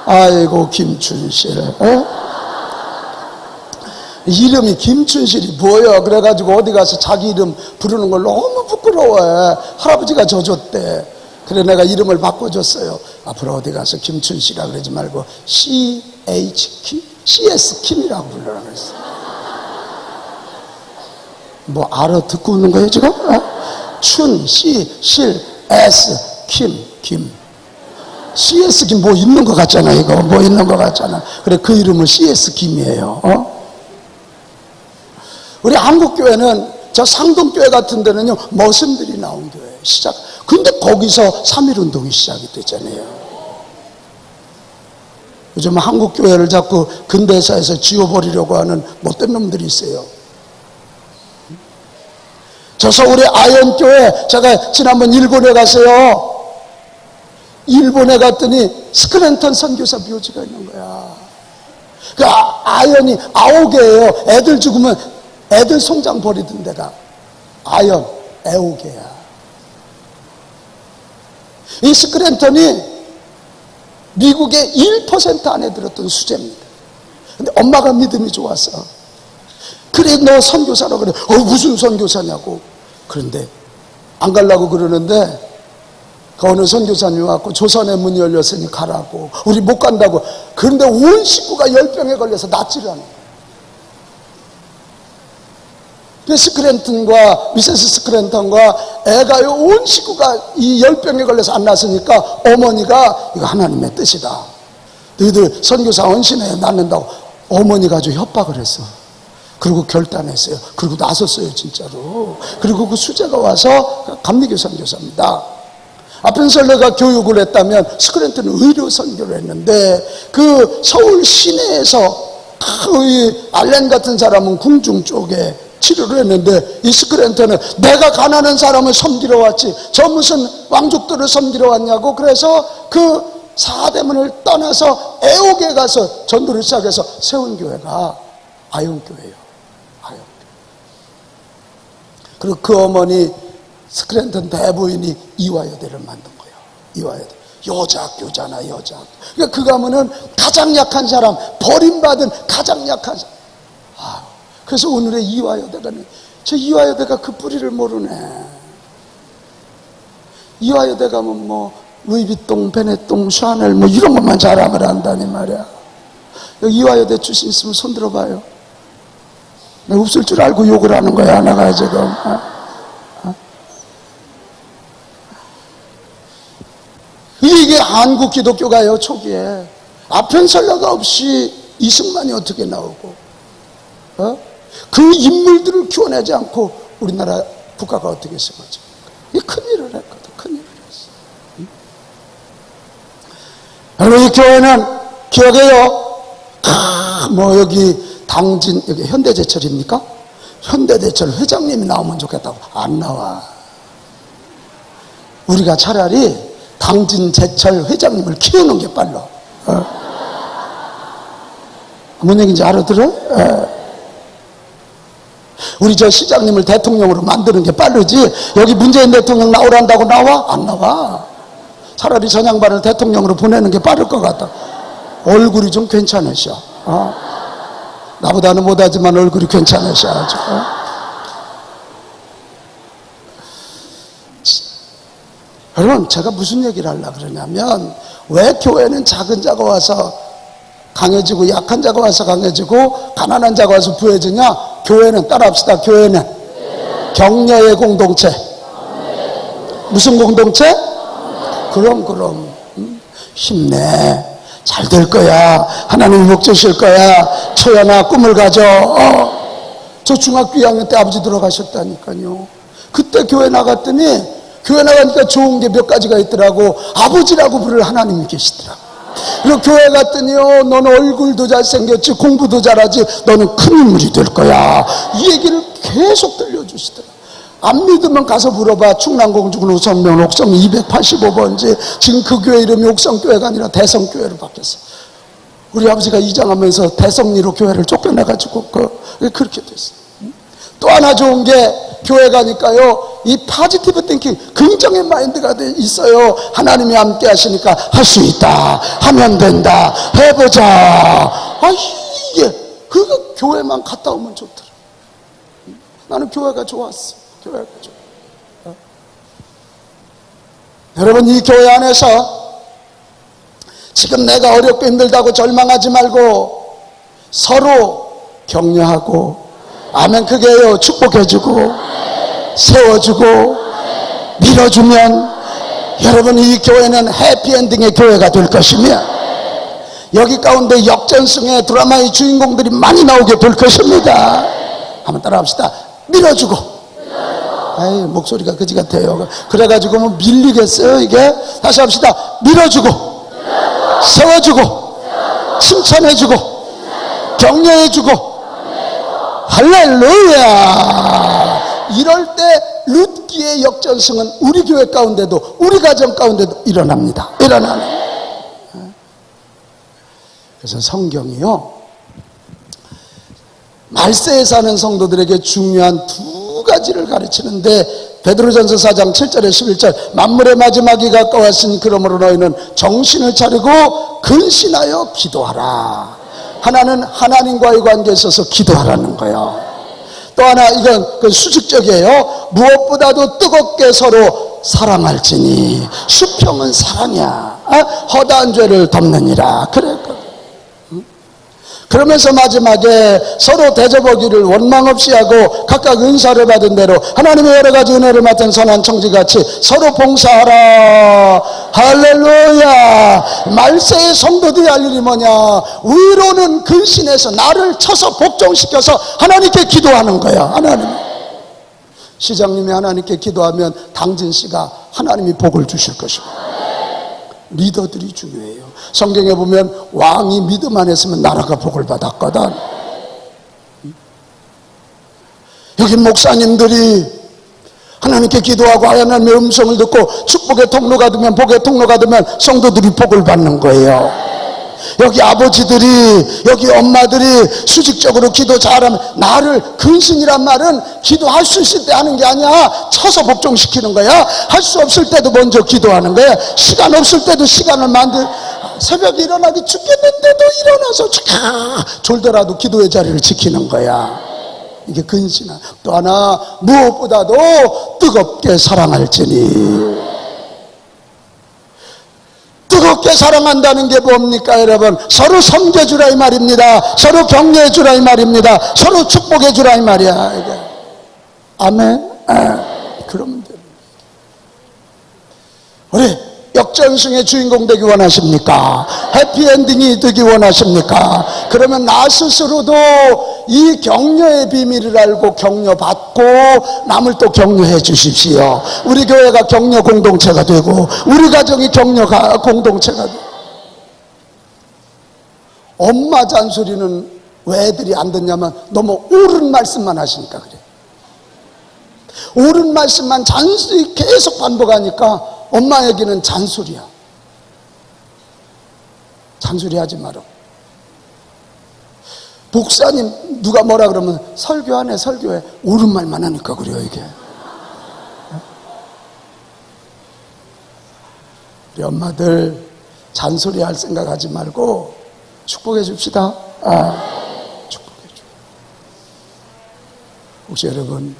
아이고 김춘실. 이름이 김춘실이 뭐예요? 그래가지고 어디 가서 자기 이름 부르는 걸 너무 부끄러워해. 할아버지가 져줬대. 그래 내가 이름을 바꿔줬어요. 앞으로 어디 가서 김춘실이라 그러지 말고 CH CS 킴이라고 불러라 그랬어. 뭐 알아듣고 있는 거예요 지금? 춘, 시, 실, S, 김. CS 김 뭐 있는 것 같잖아. 이거 뭐 있는 것 같잖아. 그래 그 이름은 CS 김이에요. 우리 한국교회는 저 상동교회 같은 데는요, 머슴들이 나온 교회 시작. 근데 거기서 3.1운동이 시작이 되잖아요. 요즘 한국교회를 자꾸 근대사에서 지워버리려고 하는 못된 놈들이 있어요. 저 서울의 아현교회, 제가 지난번 일본에 갔어요. 일본에 갔더니 스크랜턴 선교사 묘지가 있는 거야. 그 아현이 아오게예요. 애들 죽으면 애들 송장 버리던 데가 아현 애오게야. 이 스크랜턴이 미국의 1% 안에 들었던 수재입니다. 근데 엄마가 믿음이 좋았어. 그래, 너 선교사라고 그래. 무슨 선교사냐고. 그런데 안 가려고 그러는데 그 어느 선교사님이 왔고, 조선의 문이 열렸으니 가라고. 우리 못 간다고. 그런데 온 식구가 열병에 걸려서 낫지를 않아요. 스크랜턴과 미세스 스크랜턴과 애가요, 온 식구가 이 열병에 걸려서 안 났으니까 어머니가 이거 하나님의 뜻이다. 너희들 선교사 헌신해 낳는다고 어머니가 아주 협박을 했어. 그리고 결단했어요. 그리고 나섰어요, 진짜로. 그리고 그 수재가 와서 감리교 선교사입니다. 아펜셀러가 교육을 했다면 스크랜턴은 의료 선교를 했는데, 그 서울 시내에서 이 알렌 같은 사람은 궁중 쪽에 치료를 했는데, 이 스크랜턴은 내가 가난한 사람을 섬기러 왔지 저 무슨 왕족들을 섬기러 왔냐고. 그래서 그 사대문을 떠나서 애옥에 가서 전도를 시작해서 세운 교회가 아현교회예요. 아현교회. 그리고 그 어머니 스크랜턴 대부인이 이화여대를 만든 거예요. 이화여대. 여자학교잖아, 여자학교. 그러니까 그 가면은 가장 약한 사람, 버림받은 가장 약한 사람. 그래서 오늘의 이화여대가, 저 이화여대가 그 뿌리를 모르네. 이화여대 가면 뭐 루이비통, 베네통, 샤넬 뭐 이런 것만 자랑을 한다니 말이야. 여기 이화여대 출신 있으면 손 들어봐요. 내가 없을 줄 알고 욕을 하는 거야, 내가 지금. 이게 한국 기독교가요, 초기에. 아펜설러가 없이 이승만이 어떻게 나오고, 그 인물들을 키워내지 않고 우리나라 국가가 어떻게 세워져? 이 큰일을 했거든, 큰일을 했어. 여러분, 이 교회는 기억해요. 뭐 여기 당진, 여기 현대제철입니까? 현대제철 회장님이 나오면 좋겠다고. 안 나와. 우리가 차라리 당진제철 회장님을 키우는 게 빨라. 뭔 얘기인지 알아들어? 우리 저 시장님을 대통령으로 만드는 게 빠르지. 여기 문재인 대통령 나오란다고 나와? 안 나와. 차라리 전 양반을 대통령으로 보내는 게 빠를 것 같다. 얼굴이 좀 괜찮으셔. 나보다는 못하지만 얼굴이 괜찮으셔. 아주. 여러분, 제가 무슨 얘기를 하려고 그러냐면, 왜 교회는 작은 자가 와서 강해지고 약한 자가 와서 강해지고 가난한 자가 와서 부해지냐? 교회는, 따라합시다. 교회는 격려의 공동체. 무슨 공동체? 그럼 힘내, 잘 될 거야, 하나님이 복 주실 거야, 초연아 꿈을 가져. 저 중학교 2학년 때 아버지 돌아가셨다니까요. 그때 교회 나갔더니, 교회 나가니까 좋은 게 몇 가지가 있더라고. 아버지라고 부를 하나님이 계시더라고. 그리고 교회 갔더니요, 너는 얼굴도 잘생겼지, 공부도 잘하지, 너는 큰 인물이 될 거야. 이 얘기를 계속 들려주시더라. 안 믿으면 가서 물어봐. 충남공주군 옥성면 옥성 285번지. 지금 그 교회 이름이 옥성교회가 아니라 대성교회로 바뀌었어. 우리 아버지가 이장하면서 대성리로 교회를 쫓겨나가지고 그렇게 됐어. 또 하나 좋은 게, 교회 가니까요, 이 포지티브 띵킹, 긍정의 마인드가 있어요. 하나님이 함께 하시니까 할 수 있다, 하면 된다, 해보자. 이게 그 교회만 갔다 오면 좋더라. 나는 교회가 좋았어. 교회가 좋아. 여러분, 이 교회 안에서 지금 내가 어렵고 힘들다고 절망하지 말고 서로 격려하고, 아멘, 그게 해요. 축복해주고 세워주고 밀어주면 여러분, 이 교회는 해피엔딩의 교회가 될 것이며, 여기 가운데 역전승의 드라마의 주인공들이 많이 나오게 될 것입니다. 한번 따라합시다. 밀어주고. 아이, 목소리가 그지 같아요. 그래가지고 뭐 밀리겠어요 이게? 다시 합시다. 밀어주고, 세워주고, 칭찬해주고, 격려해주고. 할렐루야. 이럴 때 룻기의 역전승은 우리 교회 가운데도, 우리 가정 가운데도 일어납니다. 일어나는. 그래서 성경이요, 말세에 사는 성도들에게 중요한 두 가지를 가르치는데, 베드로전서 4장 7절에 11절, 만물의 마지막이 가까웠으니 그러므로 너희는 정신을 차리고 근신하여 기도하라. 하나는 하나님과의 관계에 있어서 기도하라는 거예요. 또 하나, 이건 그 수직적이에요. 무엇보다도 뜨겁게 서로 사랑할지니 수평은 사랑이야. 허다한 죄를 덮느니라. 그랬거든. 그러면서 마지막에 서로 대접하기를 원망 없이 하고 각각 은사를 받은 대로 하나님의 여러 가지 은혜를 맡은 선한 청지같이 서로 봉사하라. 할렐루야. 말세의 성도들이 할 일이 뭐냐? 위로는 근신해서 나를 쳐서 복종시켜서 하나님께 기도하는 거야. 하나님. 시장님이 하나님께 기도하면 당진씨가 하나님이 복을 주실 것이고, 리더들이 중요해요. 성경에 보면 왕이 믿음 안 했으면 나라가 복을 받았거든. 여기 목사님들이 하나님께 기도하고 하나님의 음성을 듣고 축복의 통로가 되면, 복의 통로가 되면 성도들이 복을 받는 거예요. 여기 아버지들이, 여기 엄마들이 수직적으로 기도 잘하면, 나를, 근신이란 말은 기도할 수 있을 때 하는 게 아니야. 쳐서 복종시키는 거야. 할 수 없을 때도 먼저 기도하는 거야. 시간 없을 때도 시간을 새벽에 일어나기 죽겠는데도 일어나서 졸더라도 기도의 자리를 지키는 거야. 이게 근신이야. 또 하나, 무엇보다도 뜨겁게 사랑할지니. 뜨겁게 사랑한다는 게 뭡니까 여러분? 서로 섬겨주라 이 말입니다. 서로 격려해주라 이 말입니다. 서로 축복해주라 이 말이야 이게. 아멘. 그러면 됩니다. 우리 역전승의 주인공 되기 원하십니까? 해피엔딩이 되기 원하십니까? 그러면 나 스스로도 이 격려의 비밀을 알고 격려받고 남을 또 격려해 주십시오. 우리 교회가 격려 공동체가 되고 우리 가정이 격려 공동체가 되고. 엄마 잔소리는 왜 애들이 안 듣냐면 너무 옳은 말씀만 하시니까 그래. 옳은 말씀만 잔소리 계속 반복하니까 엄마 얘기는 잔소리야. 잔소리 하지 마라. 목사님 누가 뭐라 그러면 설교하네 설교해. 옳은 말만 하니까 그래요 이게. 우리 엄마들 잔소리 할 생각하지 말고 축복해 줍시다. 축복해 줘. 혹시 여러분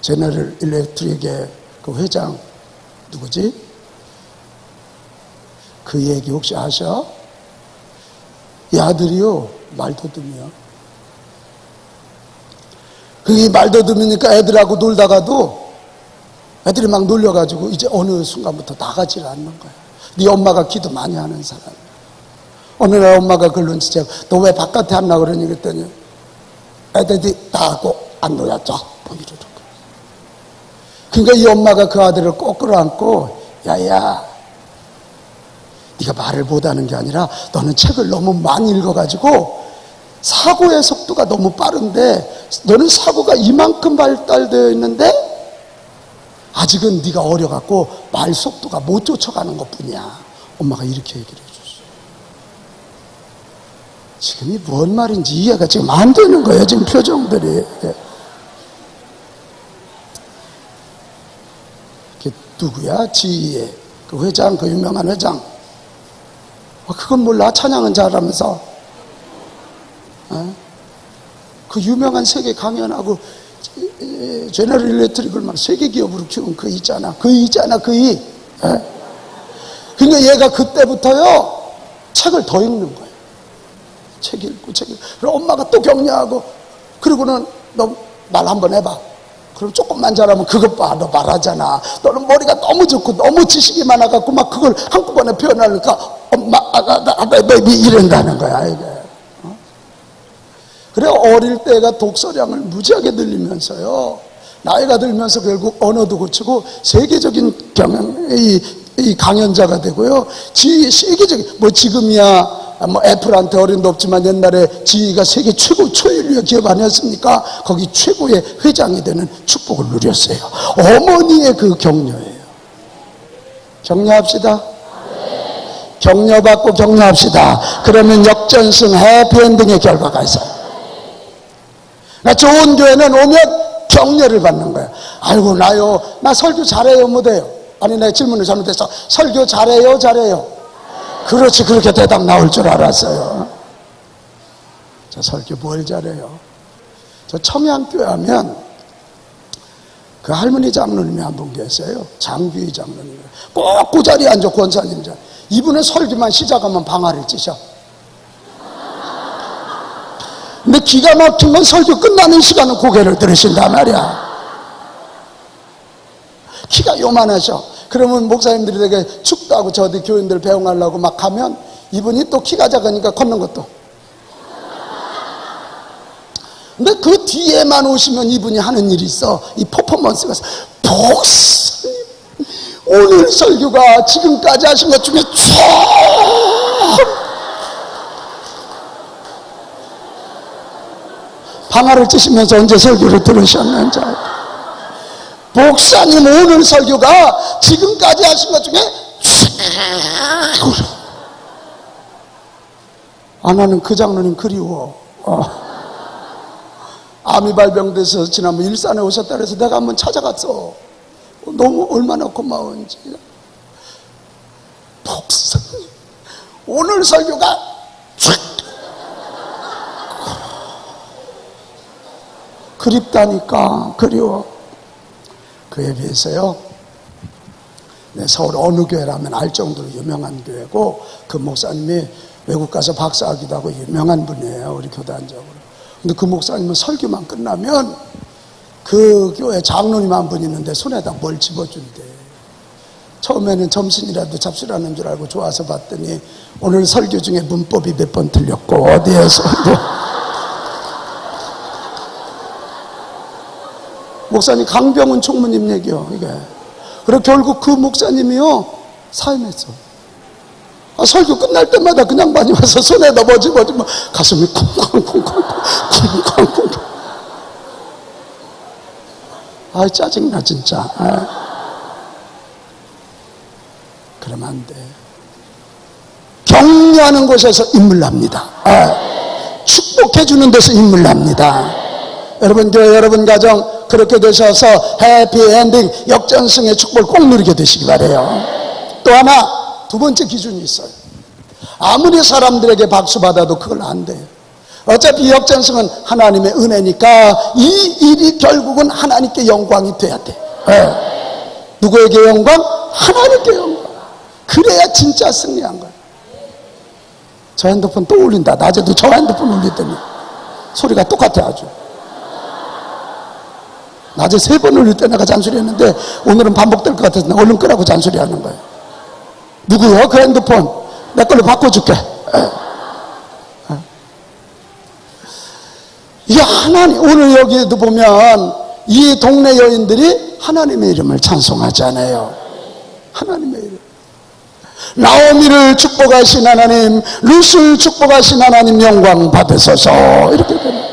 제너럴 일렉트릭의 그 회장 누구지? 그 얘기 혹시 아셔? 이 아들이요 말더듬이야. 그게 말더듬이니까 애들하고 놀다가도 애들이 막 놀려가지고 이제 어느 순간부터 나가질 않는 거야. 네 엄마가 기도 많이 하는 사람이야. 어느 날 엄마가 그러는지 제가 너 왜 바깥에 안 나가 그러니 그랬더니 애들이 나하고 안 놀았죠. 뭐 이러는 거야. 그러니까 이 엄마가 그 아들을 꼭 끌어안고 야야 네가 말을 못하는 게 아니라 너는 책을 너무 많이 읽어가지고 사고의 속도가 너무 빠른데 너는 사고가 이만큼 발달되어 있는데 아직은 네가 어려갖고 말 속도가 못 쫓아가는 것뿐이야. 엄마가 이렇게 얘기를 해줬어. 지금이 뭔 말인지 이해가 지금 안 되는 거예요. 지금 표정들이. 누구야? 지휘의 그 회장, 그 유명한 회장. 그건 몰라. 찬양은 잘하면서. 그 유명한 세계 강연하고 제너럴 일렉트릭을 막 세계 기업으로 키운 그 있잖아. 그 이. 그러니까 얘가 그때부터요 책을 더 읽는 거예요. 책 읽고. 그리고 엄마가 또 격려하고. 그리고는 너 말 한번 해봐. 그럼 조금만 잘하면 그것 봐. 너 말하잖아. 너는 머리가 너무 좋고 너무 지식이 많아갖고 막 그걸 한꺼번에 표현하니까 엄마 너 이런다는 거야 이게. 그래 어릴 때가 독서량을 무지하게 늘리면서요, 나이가 들면서 결국 언어도 고치고 세계적인 이 강연자가 되고요, 세계적인, 뭐 지금이야 뭐 애플한테 어림도 없지만 옛날에 지희가 세계 최고 초일류의 기업 아니었습니까? 거기 최고의 회장이 되는 축복을 누렸어요. 어머니의 그 격려예요. 격려합시다. 격려받고 격려합시다. 그러면 역전승 해피엔딩의 결과가 있어요. 그러니까 좋은 교회는 오면 격려를 받는 거예요. 아이고 나요, 나 설교 잘해요 못해요? 아니 내가 질문을 잘못했어. 설교 잘해요 잘해요? 그렇지, 그렇게 대답 나올 줄 알았어요. 저 설교 뭘 잘해요? 저 청양교회 하면 그 할머니 장로님이 한 분 계세요. 장규희 장로님. 꼭 그 자리에 앉아 권사님 자리. 이분은 설교만 시작하면 방아를 찌셔. 근데 기가 막힌 건 설교 끝나는 시간은 고개를 들으신단 말이야. 키가 요만하셔. 그러면 목사님들이 되게 춥다고 저 어디 교인들 배웅하려고 막 가면 이분이 또 키가 작으니까 걷는 것도. 근데 그 뒤에만 오시면 이분이 하는 일이 있어. 이 퍼포먼스가 있어. 목사님, 오늘 설교가 지금까지 하신 것 중에 방아를 찌시면서 언제 설교를 들으셨는지. 목사님, 오늘 설교가 지금까지 하신 것 중에 나는 그 장로님 그리워. 암이 발병돼서 지난번 일산에 오셨다 그래서 내가 한번 찾아갔어. 너무 얼마나 고마운지. 목사님, 오늘 설교가 그립다니까. 그리워. 그에 비해서요, 서울 어느 교회라면 알 정도로 유명한 교회고, 그 목사님이 외국 가서 박사하기도 하고 유명한 분이에요, 우리 교단적으로. 근데 그 목사님은 설교만 끝나면 그 교회 장로님 한 분 있는데 손에다 뭘 집어준대. 처음에는 점심이라도 잡수라는 줄 알고 좋아서 봤더니 오늘 설교 중에 문법이 몇 번 틀렸고 어디에서도 목사님 강병훈 총무님 얘기요, 이게. 그리고 결국 그 목사님이요, 사임했어. 설교 끝날 때마다 그냥 많이 와서 손에다 뭐 집어주면 가슴이 쿵쾅쿵쾅. 짜증나 진짜. 그러면 안 돼. 격려하는 곳에서 인물납니다. 축복해주는 데서 인물납니다. 여러분 교회, 여러분 가정 그렇게 되셔서 해피엔딩 역전승의 축복을 꼭 누리게 되시기 바라요. 또 하나, 두 번째 기준이 있어요. 아무리 사람들에게 박수 받아도 그건 안 돼요. 어차피 역전승은 하나님의 은혜니까 이 일이 결국은 하나님께 영광이 돼야 돼. 누구에게 영광? 하나님께 영광. 그래야 진짜 승리한 거예요. 저 핸드폰 또 울린다. 낮에도 저 핸드폰 울리더니 소리가 똑같아. 아주 낮에 3번 울릴 때 내가 잔소리했는데 오늘은 반복될 것 같아서 얼른 끄라고 잔소리하는 거예요. 누구요? 그 핸드폰 내 걸로 바꿔줄게. 이게 하나님, 오늘 여기에도 보면 이 동네 여인들이 하나님의 이름을 찬송하잖아요. 하나님의 이름. 나오미를 축복하신 하나님, 룻을 축복하신 하나님 영광 받으소서. 이렇게 됩니다.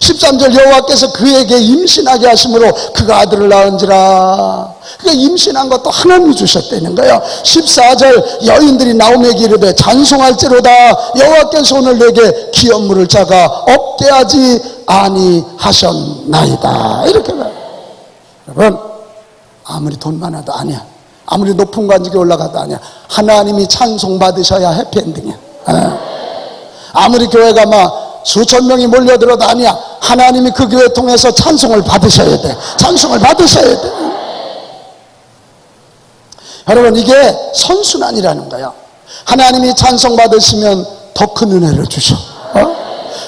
13절 여호와께서 그에게 임신하게 하심으로 그가 아들을 낳은지라. 그러니까 임신한 것도 하나님이 주셨다는 거예요. 14절 여인들이 나오미에게 이르되 찬송할지로다 여호와께서 오늘 내게 기업물을 자가 없게 하지 아니하셨나이다. 이렇게 봐요. 여러분, 아무리 돈 많아도 아니야. 아무리 높은 관직에 올라가도 아니야. 하나님이 찬송 받으셔야 해피엔딩이야. 아무리 교회가 막 수천 명이 몰려들어도 아니야. 하나님이 그 교회 통해서 찬송을 받으셔야 돼. 찬송을 받으셔야 돼. 여러분, 이게 선순환이라는 거야. 하나님이 찬송 받으시면 더 큰 은혜를 주셔.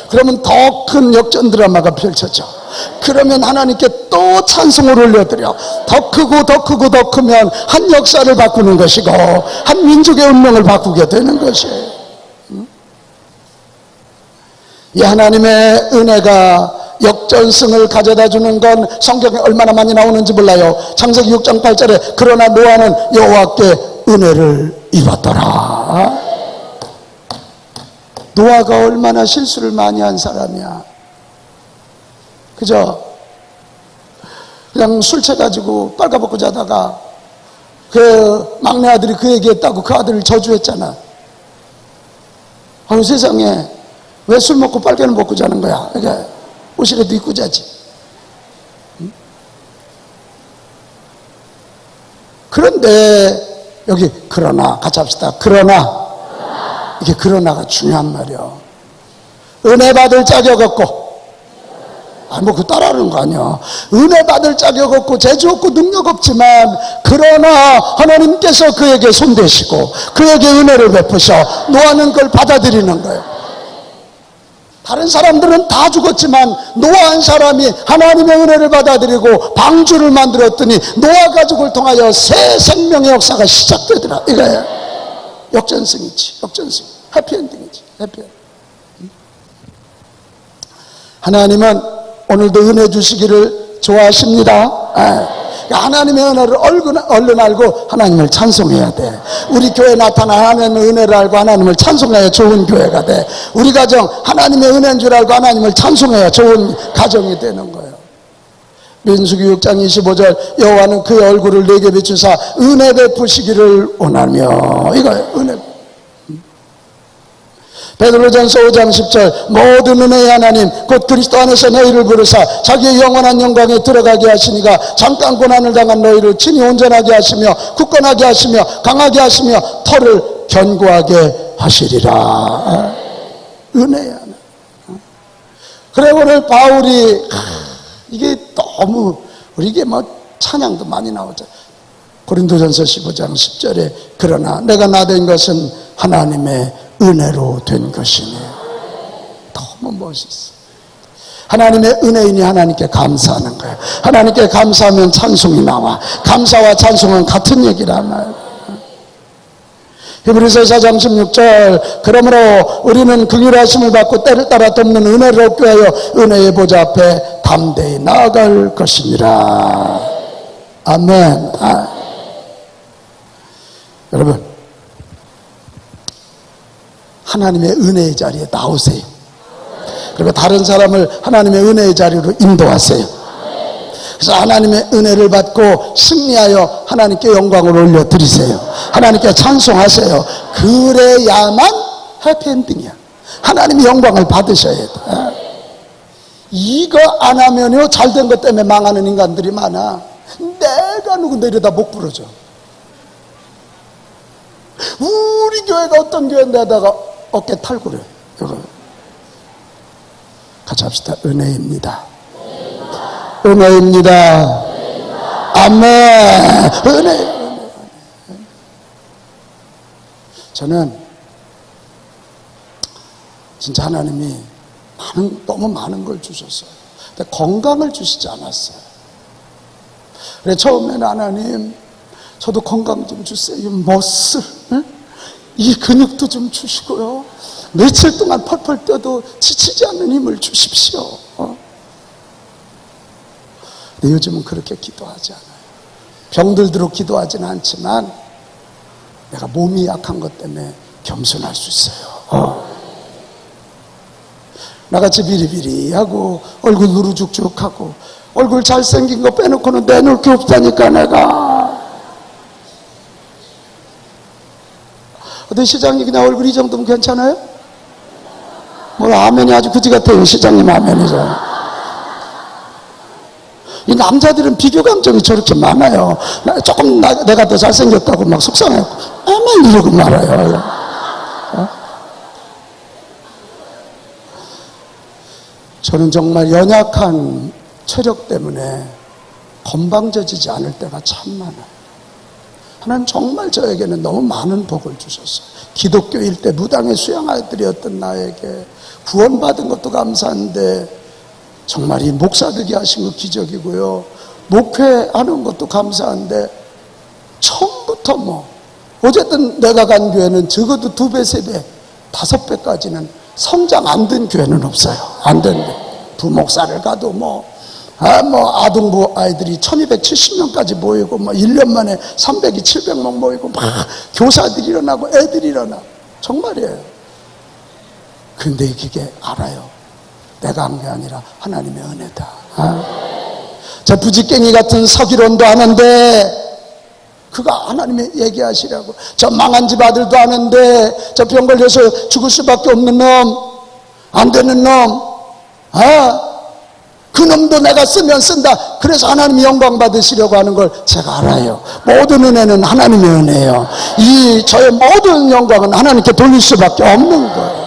그러면 더 큰 역전 드라마가 펼쳐져. 그러면 하나님께 또 찬송을 올려드려. 더 크고 더 크고 더 크면 한 역사를 바꾸는 것이고 한 민족의 운명을 바꾸게 되는 것이에요. 이 하나님의 은혜가 역전승을 가져다 주는 건 성경에 얼마나 많이 나오는지 몰라요. 창세기 6장 8절에 그러나 노아는 여호와께 은혜를 입었더라. 노아가 얼마나 실수를 많이 한 사람이야. 그죠? 그냥 술 취해가지고 빨가벗고 자다가 그 막내 아들이 그 얘기했다고 그 아들을 저주했잖아. 아유, 세상에 왜 술 먹고 빨개는 먹고 자는 거야? 그러니까 옷이라도 입고 자지. 응? 그런데 여기 그러나 같이 합시다. 그러나 이게 그러나가 중요한 말이야. 은혜 받을 자격 없고, 뭐 그 따라하는 거 아니야. 은혜 받을 자격 없고 재주 없고 능력 없지만 그러나 하나님께서 그에게 손대시고 그에게 은혜를 베푸셔 노아는 그걸 받아들이는 거예요. 다른 사람들은 다 죽었지만 노아 한 사람이 하나님의 은혜를 받아들이고 방주를 만들었더니 노아 가족을 통하여 새 생명의 역사가 시작되더라. 이거예요. 역전승이지. 역전승. 해피엔딩이지. 해피엔딩. 하나님은 오늘도 은혜 주시기를 좋아하십니다. 하나님의 은혜를 얼른 알고 하나님을 찬송해야 돼. 우리 교회에 나타난 하나님의 은혜를 알고 하나님을 찬송해야 좋은 교회가 돼. 우리 가정 하나님의 은혜인 줄 알고 하나님을 찬송해야 좋은 가정이 되는 거예요. 민수기 6장 25절 여호와는 그의 얼굴을 내게 비추사 은혜 베푸시기를 원하며 이거예요. 은혜. 베드로전서 5장 10절 모든 은혜의 하나님 곧 그리스도 안에서 너희를 부르사 자기의 영원한 영광에 들어가게 하시니가 잠깐 고난을 당한 너희를 친히 온전하게 하시며 굳건하게 하시며 강하게 하시며 터를 견고하게 하시리라. 은혜의 하나님. 그래 오늘 바울이 이게 너무 우리 이게 뭐 찬양도 많이 나오죠. 고린도전서 15장 10절에 그러나 내가 나된 것은 하나님의 은혜로 된 것이네. 너무 멋있어. 하나님의 은혜인이 하나님께 감사하는 거예요. 하나님께 감사하면 찬송이 나와. 감사와 찬송은 같은 얘기란 말이에요. 히브리서 4장 16절 그러므로 우리는 긍휼하심을 받고 때를 따라 돕는 은혜를 얻게 하여 은혜의 보좌 앞에 담대히 나아갈 것이니라. 아멘. 여러분 하나님의 은혜의 자리에 나오세요. 그리고 다른 사람을 하나님의 은혜의 자리로 인도하세요. 그래서 하나님의 은혜를 받고 승리하여 하나님께 영광을 올려드리세요. 하나님께 찬송하세요. 그래야만 해피엔딩이야. 하나님의 영광을 받으셔야 돼. 이거 안 하면요 잘된 것 때문에 망하는 인간들이 많아. 내가 누군데 이러다 목 부러져. 우리 교회가 어떤 교회인데다가 어깨 탈구래. 이거 같이 합시다. 은혜입니다. 은혜입니다. 아멘. 은혜. 저는 진짜 하나님이 너무 많은 걸 주셨어요. 근데 건강을 주시지 않았어요. 그래 처음에는 하나님 저도 건강 좀 주세요. 머슬, 이 근육도 좀 주시고요. 며칠 동안 펄펄 뛰어도 지치지 않는 힘을 주십시오. 근데 요즘은 그렇게 기도하지 않아요. 병들도록 기도하지는 않지만 내가 몸이 약한 것 때문에 겸손할 수 있어요. 나같이 비리비리하고 얼굴 누르죽죽하고 얼굴 잘생긴 거 빼놓고는 내놓을 게 없다니까 내가. 어떤 시장님 그냥 얼굴 이 정도면 괜찮아요? 뭐 아멘이 아주 그지 같아요. 시장님 아멘이죠. 이 남자들은 비교 감정이 저렇게 많아요. 조금 내가 더 잘생겼다고 막 속상해갖고 아멘 이러고 말아요. 저는 정말 연약한 체력 때문에 건방져지지 않을 때가 참 많아요. 하나님 정말 저에게는 너무 많은 복을 주셨어요. 기독교일 때 무당의 수양아들이었던 나에게 구원받은 것도 감사한데 정말 이 목사 되게 하신 거 기적이고요. 목회하는 것도 감사한데 처음부터 어쨌든 내가 간 교회는 적어도 2배, 3배, 5배까지는 성장 안 된 교회는 없어요. 안 된 교회. 부목사를 가도 아동부 아이들이 1270명까지 모이고 1년 만에 300이 700명 모이고 막 교사들이 일어나고 애들이 일어나. 정말이에요. 근데 그게 알아요. 내가 한 게 아니라 하나님의 은혜다. 저 부지깽이 같은 서기론도 아는데 그가 하나님의 얘기하시라고. 저 망한 집 아들도 아는데 저 병 걸려서 죽을 수밖에 없는 놈, 안 되는 놈, 그 놈도 내가 쓰면 쓴다. 그래서 하나님이 영광 받으시려고 하는 걸 제가 알아요. 모든 은혜는 하나님의 은혜예요. 저의 모든 영광은 하나님께 돌릴 수밖에 없는 거예요.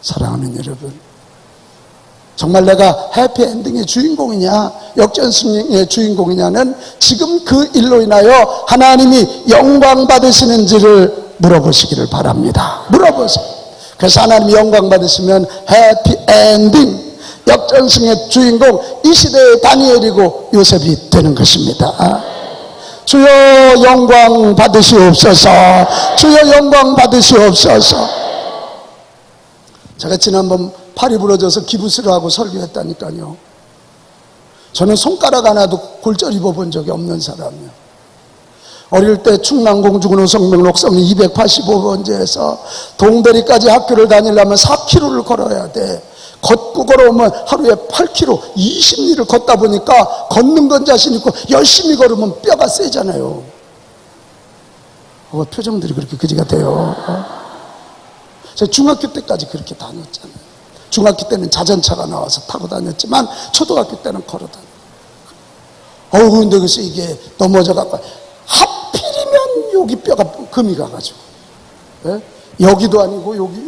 사랑하는 여러분, 정말 내가 해피엔딩의 주인공이냐 역전승리의 주인공이냐는 지금 그 일로 인하여 하나님이 영광 받으시는지를 물어보시기를 바랍니다. 물어보세요. 그래서 하나님이 영광 받으시면 해피엔딩 역전승의 주인공 이 시대의 다니엘이고 요셉이 되는 것입니다. 주여 영광 받으시옵소서. 주여 영광 받으시옵소서. 제가 지난번 팔이 부러져서 기부스를 하고 설교했다니까요. 저는 손가락 하나도 골절 입어본 적이 없는 사람이에요. 어릴 때 충남 공주군 성명록성 285번지에서 동대리까지 학교를 다니려면 4km를 걸어야 돼. 걷고 걸어오면 하루에 8km 20리를 걷다 보니까 걷는 건 자신 있고 열심히 걸으면 뼈가 세잖아요. 표정들이 그렇게 그지 같아요. 제가 중학교 때까지 그렇게 다녔잖아요. 중학교 때는 자전차가 나와서 타고 다녔지만 초등학교 때는 걸어 다녔어요. 근데 그래서 이게 넘어져갖고 하필이면 여기 뼈가 금이 가가지고, 예? 여기도 아니고 여기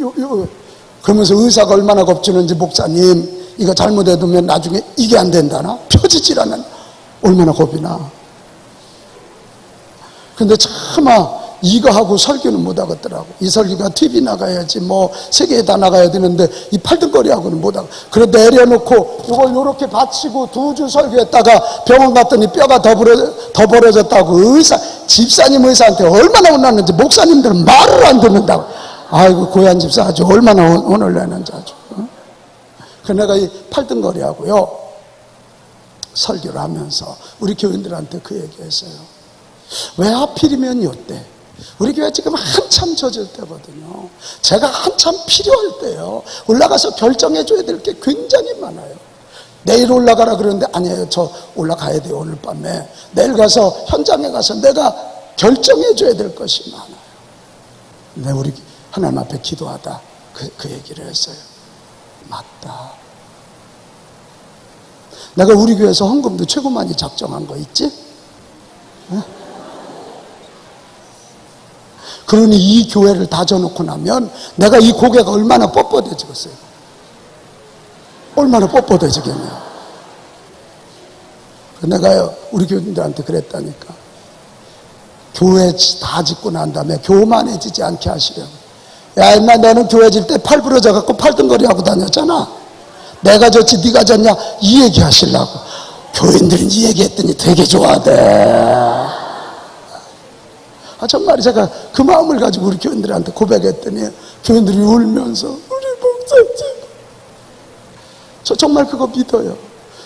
그러면서 의사가 얼마나 겁주는지, 목사님 이거 잘못해두면 나중에 이게 안 된다나, 펴지질 않는, 얼마나 겁이 나. 근데 차마 이거 하고 설교는 못 하겠더라고. 이 설교가 TV 나가야지 세계에 다 나가야 되는데 이 팔등거리하고는 못 하고. 그래 내려놓고 이걸 요렇게 받치고 2주 설교했다가 병원 갔더니 뼈가 더 벌어졌다고 집사님 의사한테 얼마나 혼났는지. 목사님들은 말을 안 듣는다고. 아이고 고얀 집사 아주 얼마나 혼을 내는지 아주. 그래 내가 이 팔등거리하고요 설교를 하면서 우리 교인들한테 그 얘기했어요. 왜 하필이면 요때? 우리 교회 지금 한참 젖을 때거든요. 제가 한참 필요할 때요. 올라가서 결정해 줘야 될 게 굉장히 많아요. 내일 올라가라 그러는데 아니에요. 저 올라가야 돼요. 오늘 밤에. 내일 가서 현장에 가서 내가 결정해 줘야 될 것이 많아요. 근데 우리 하나님 앞에 기도하다 그 얘기를 했어요. 맞다. 내가 우리 교회에서 헌금도 최고 많이 작정한 거 있지? 응? 그러니 이 교회를 다져놓고 나면 내가 이 고개가 얼마나 뻣뻣해지겠어요. 얼마나 뻣뻣해지겠냐. 내가 우리 교인들한테 그랬다니까. 교회 다 짓고 난 다음에 교만해지지 않게 하시려고. 야 임마 너는 교회 질 때 팔 부러져 갖고 팔등거리 하고 다녔잖아. 내가 졌지 네가 졌냐 이 얘기 하시려고. 교인들은 이 얘기 했더니 되게 좋아하대. 정말 제가 그 마음을 가지고 우리 교인들한테 고백했더니 교인들이 울면서 우리 목사님 저 정말 그거 믿어요.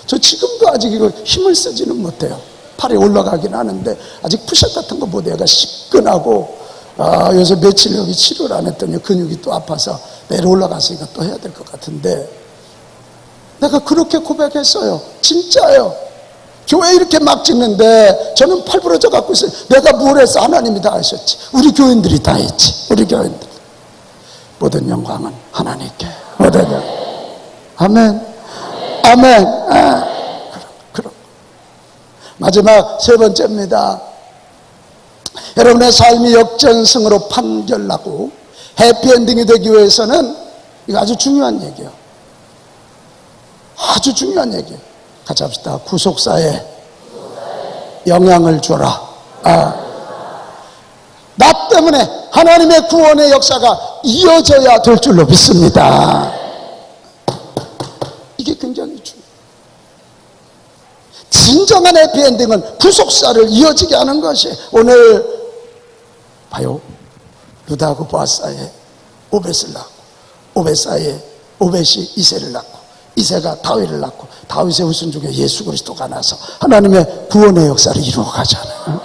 저 지금도 아직 이거 힘을 쓰지는 못해요. 팔이 올라가긴 하는데 아직 푸샷 같은 거 못해요. 시끈하고 요새 며칠 여기 치료를 안 했더니 근육이 또 아파서 내일 올라갔으니까 또 해야 될 것 같은데 내가 그렇게 고백했어요. 진짜요. 교회 이렇게 막 짓는데 저는 팔 부러져 갖고 있어요. 내가 뭘 했어? 하나님이 다 하셨지. 우리 교인들이 다 했지. 우리 교인들. 모든 영광은 하나님께. 모든 아멘. 아멘. 그럼. 마지막 세 번째입니다. 여러분의 삶이 역전승으로 판결나고 해피엔딩이 되기 위해서는 이거 아주 중요한 얘기예요. 아주 중요한 얘기예요. 같이 합시다. 구속사에 영향을 줘라. 나 때문에 하나님의 구원의 역사가 이어져야 될 줄로 믿습니다. 이게 굉장히 중요해요. 진정한 해피엔딩은 구속사를 이어지게 하는 것이. 오늘 봐요. 루다하고 보아스에 오벳을 낳고, 오벳사에 오벳이 이새를 낳고, 이새가 다윗을 낳고, 다윗의 후손 중에 예수 그리스도가 나서 하나님의 구원의 역사를 이루어가잖아요.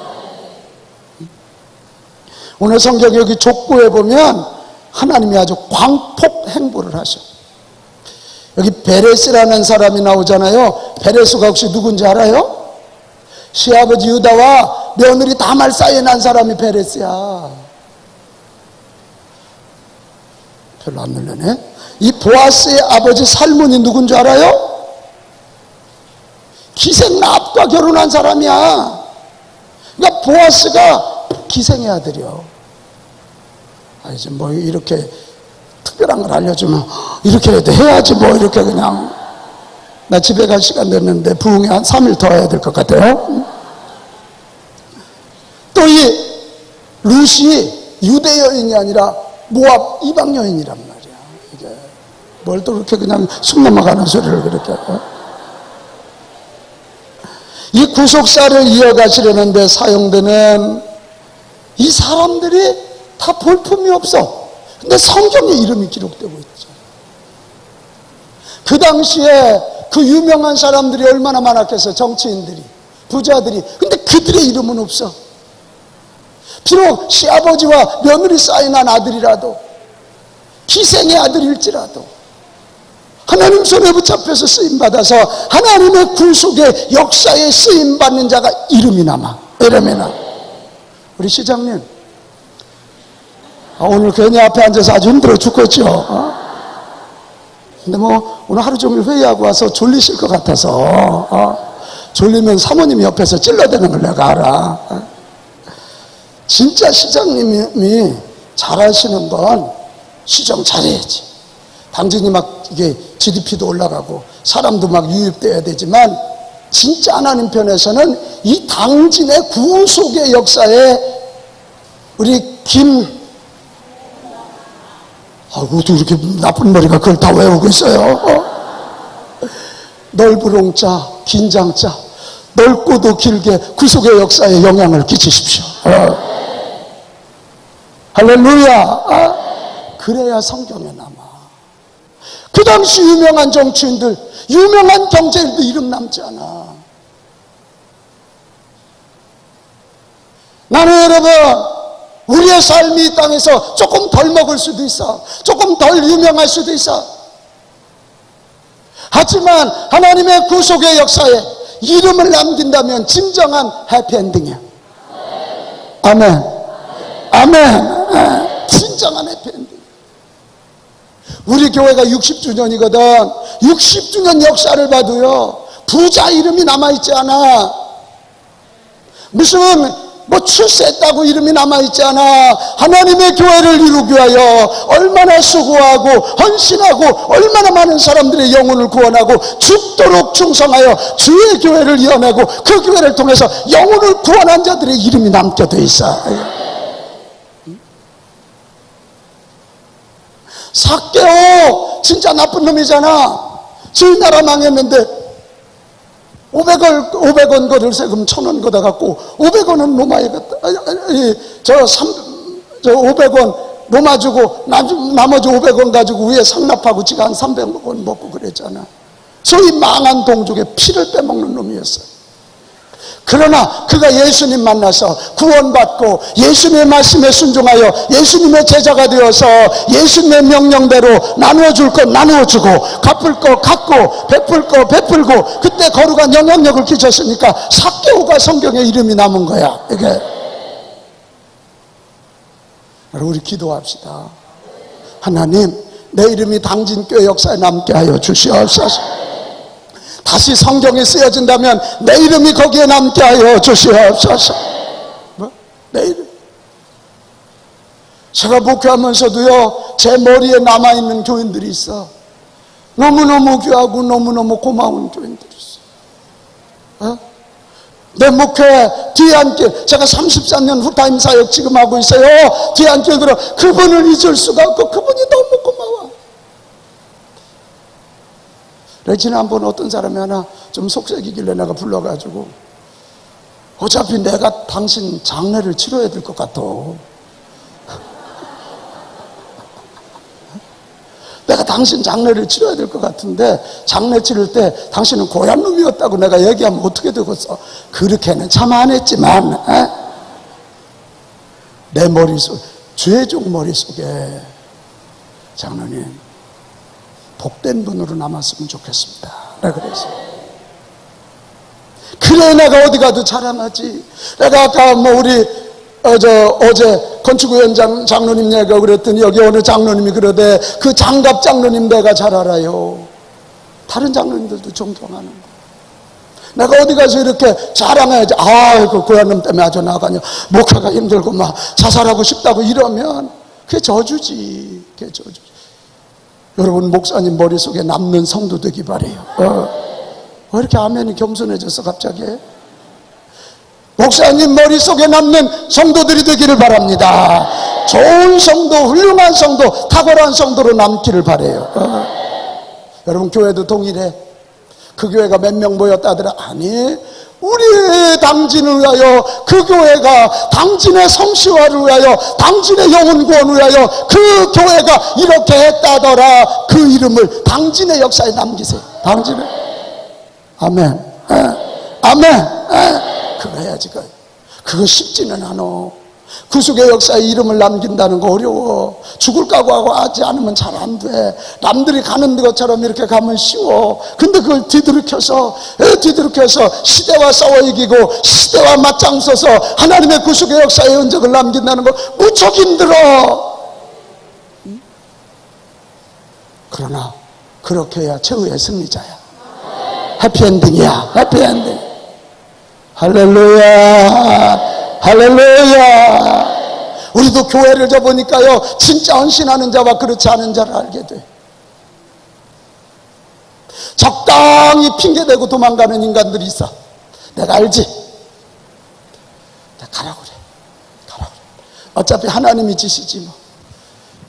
오늘 성경 여기 족보에 보면 하나님이 아주 광폭 행보를 하셔. 여기 베레스라는 사람이 나오잖아요. 베레스가 혹시 누군지 알아요? 시아버지 유다와 며느리 다말 사이에 난 사람이 베레스야. 별로 안 늘려네. 이 보아스의 아버지 살문이 누군 줄 알아요? 기생 라합과 결혼한 사람이야. 그러니까 보아스가 기생의 아들이요. 이제 뭐 이렇게 특별한 걸 알려주면 이렇게 해야지 뭐 이렇게 그냥. 나 집에 갈 시간 됐는데 부흥회 한 3일 더 해야 될 것 같아요. 또 이 룻이 유대 여인이 아니라 모압 이방 여인이란 말이야. 이게 뭘 또 그렇게 그냥 숨 넘어가는 소리를 그렇게 하고. 이 구속사를 이어가시려는데 사용되는 이 사람들이 다 볼품이 없어. 근데 성경에 이름이 기록되고 있죠. 그 당시에 그 유명한 사람들이 얼마나 많았겠어요. 정치인들이, 부자들이. 근데 그들의 이름은 없어. 비록 시아버지와 며느리 사이난 아들이라도, 기생의 아들일지라도 하나님 손에 붙잡혀서 쓰임받아서 하나님의 구속의 역사에 쓰임받는 자가 이름이 남아. 이름이 남아. 우리 시장님, 오늘 괜히 앞에 앉아서 아주 힘들어 죽겠죠. 근데 뭐 오늘 하루 종일 회의하고 와서 졸리실 것 같아서 졸리면 사모님이 옆에서 찔러대는 걸 내가 알아. 진짜 시장님이 잘하시는 건 시정 잘해야지. 당진이 막 이게 GDP도 올라가고 사람도 막 유입돼야 되지만 진짜 하나님 편에서는 이 당진의 구속의 역사에 우리 어떻게 이렇게 나쁜 머리가 그걸 다 외우고 있어요. 넓으롱자, 긴장자, 넓고도 길게 구속의 역사에 영향을 끼치십시오. 할렐루야. 그래야 성경에 남아. 그 당시 유명한 정치인들, 유명한 경제인들 이름 남지 않아. 나는 여러분, 우리의 삶이 이 땅에서 조금 덜 먹을 수도 있어. 조금 덜 유명할 수도 있어. 하지만 하나님의 구속의 역사에 이름을 남긴다면 진정한 해피엔딩이야. 아멘. 아멘. 진정한 해피엔딩. 우리 교회가 60주년이거든. 60주년 역사를 봐도요, 부자 이름이 남아있지 않아. 무슨 출세했다고 이름이 남아있지 않아. 하나님의 교회를 이루기 위하여 얼마나 수고하고 헌신하고 얼마나 많은 사람들의 영혼을 구원하고 죽도록 충성하여 주의 교회를 이어내고 그 교회를 통해서 영혼을 구원한 자들의 이름이 남겨져 있어. 삭개오 진짜 나쁜 놈이잖아. 저희 나라 망했는데 500원 거를 세금 1000원 걷어 갖고 500원은 로마에 갔다. 저 500원 로마 주고 나머지 500원 가지고 위에 상납하고 지가 한 300원 먹고 그랬잖아. 소위 망한 동족의 피를 빼먹는 놈이었어요. 그러나 그가 예수님 만나서 구원받고 예수님의 말씀에 순종하여 예수님의 제자가 되어서 예수님의 명령대로 나누어줄 것 나누어주고 갚을 것 갚고 베풀 것 베풀고 그때 거룩한 영향력을 끼쳤으니까 삭개오가 성경에 이름이 남은 거야. 이게 우리 기도합시다. 하나님, 내 이름이 당진교회 역사에 남게 하여 주시옵소서. 다시 성경에 쓰여진다면 내 이름이 거기에 남게 하여 주시옵소서. 내 이름. 제가 목회하면서도요, 제 머리에 남아있는 교인들이 있어. 너무너무 귀하고 너무너무 고마운 교인들이 있어. 내 목회 뒤안길, 제가 33년 후타임 사역 지금 하고 있어요. 뒤안길 들어 그분을 잊을 수가 없고 그분이 너무 고마워. 지난번 어떤 사람이 하나 좀 속삭이길래 내가 불러가지고 어차피 내가 당신 장례를 치러야 될 것 같아. 내가 당신 장례를 치러야 될 것 같은데 장례 치를 때 당신은 고얀 놈이었다고 내가 얘기하면 어떻게 되겠어? 그렇게는 참 안 했지만 내 머릿속, 죄종 머릿속에 장로님 복된 분으로 남았으면 좋겠습니다. 내가 그랬어요. 그래 내가 어디 가도 자랑하지. 내가 아까 우리 어제 건축위원장 장로님 얘기하고 그랬더니 여기 어느 장로님이 그러대 그 장갑 장로님 내가 잘 알아요. 다른 장로님들도 존경하는 거. 내가 어디 가서 이렇게 자랑해야지. 그 고향 놈 때문에 아주 나가냐 목회가 힘들고 막 자살하고 싶다고 이러면 그게 저주지. 그게 저주지. 여러분 목사님 머릿속에 남는 성도 되기 바래요. 왜 이렇게 아멘이 겸손해졌어 갑자기? 목사님 머릿속에 남는 성도들이 되기를 바랍니다. 좋은 성도, 훌륭한 성도, 탁월한 성도로 남기를 바라요. 여러분 교회도 동일해. 그 교회가 몇 명 모였다더라. 아니 우리 당진을 위하여 그 교회가 당진의 성시화를 위하여 당진의 영혼 구원을 위하여 그 교회가 이렇게 했다더라. 그 이름을 당진의 역사에 남기세요. 당진의 아멘. 아멘. 그거 해야지. 그거 쉽지는 않아. 구속의 역사에 이름을 남긴다는 거 어려워. 죽을 각오하고 하지 않으면 잘 안 돼. 남들이 가는 것처럼 이렇게 가면 쉬워. 근데 그걸 뒤들켜서 시대와 싸워 이기고 시대와 맞장서서 하나님의 구속의 역사의 흔적을 남긴다는 거 무척 힘들어. 그러나 그렇게 해야 최후의 승리자야. 해피엔딩이야. 해피엔딩. 할렐루야. 할렐루야. 우리도 교회를 접으니까요 진짜 헌신하는 자와 그렇지 않은 자를 알게 돼. 적당히 핑계대고 도망가는 인간들이 있어. 내가 알지. 가라고 그래. 가라고 그래. 어차피 하나님이 지시지 뭐.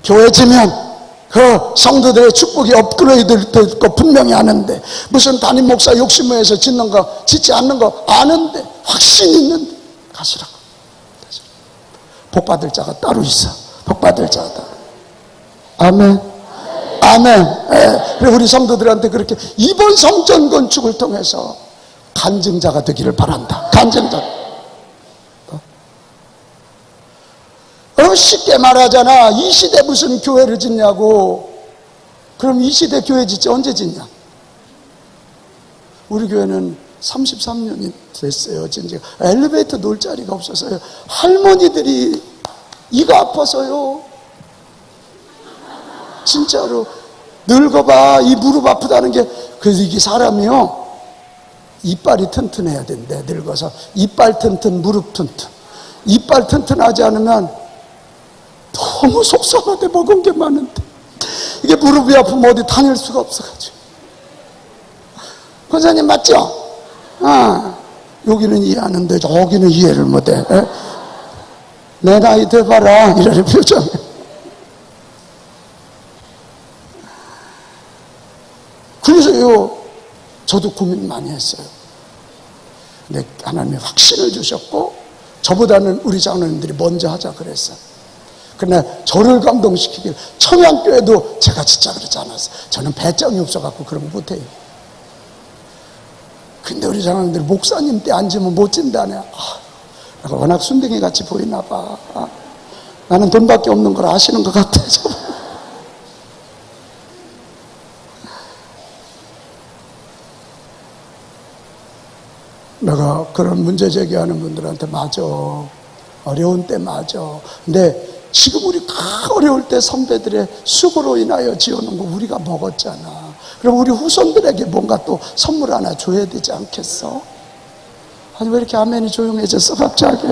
교회 지면 그 성도들의 축복이 업그레이드 될 거 분명히 아는데 무슨 담임 목사 욕심을 짓는 거 짓지 않는 거 아는데 확신 있는데 가시라고. 복 받을 자가 따로 있어. 복 받을 자가 따로. 아멘. 아멘. 그리고 우리 성도들한테 그렇게 이번 성전 건축을 통해서 간증자가 되기를 바란다. 간증자. 쉽게 말하잖아. 이 시대 무슨 교회를 짓냐고. 그럼 이 시대 교회 짓지 언제 짓냐? 우리 교회는 33년이 됐어요. 진짜 엘리베이터 놓을 자리가 없어서요. 할머니들이 이가 아파서요. 진짜로 늙어봐. 이 무릎 아프다는 게. 그래서 이게 사람이요 이빨이 튼튼해야 된대. 늙어서 이빨 튼튼 무릎 튼튼. 이빨 튼튼하지 않으면 너무 속상하대. 먹은 게 많은데 이게 무릎이 아프면 어디 다닐 수가 없어가지고. 권사님 맞죠? 여기는 이해하는데 저기는 이해를 못해. 내 나이 돼봐라 이러는 표정이. 그래서요 저도 고민 많이 했어요. 근데 하나님이 확신을 주셨고 저보다는 우리 장로님들이 먼저 하자 그랬어요. 그러나 저를 감동시키길. 청양교회도 제가 진짜 그러지 않았어요. 저는 배짱이 없어갖고 그런 거 못해요. 근데 우리 장로님들이 목사님 때 앉으면 못 진다네. 내가 워낙 순둥이 같이 보이나 봐. 나는 돈밖에 없는 걸 아시는 것 같아. 내가 그런 문제 제기하는 분들한테 맞아. 어려운 때 맞아. 근데 지금 우리 어려울 때 선배들의 수고로 인하여 지어놓은 거 우리가 먹었잖아. 그럼 우리 후손들에게 뭔가 또 선물 하나 줘야 되지 않겠어? 아니 왜 이렇게 아멘이 조용해졌어 갑자기?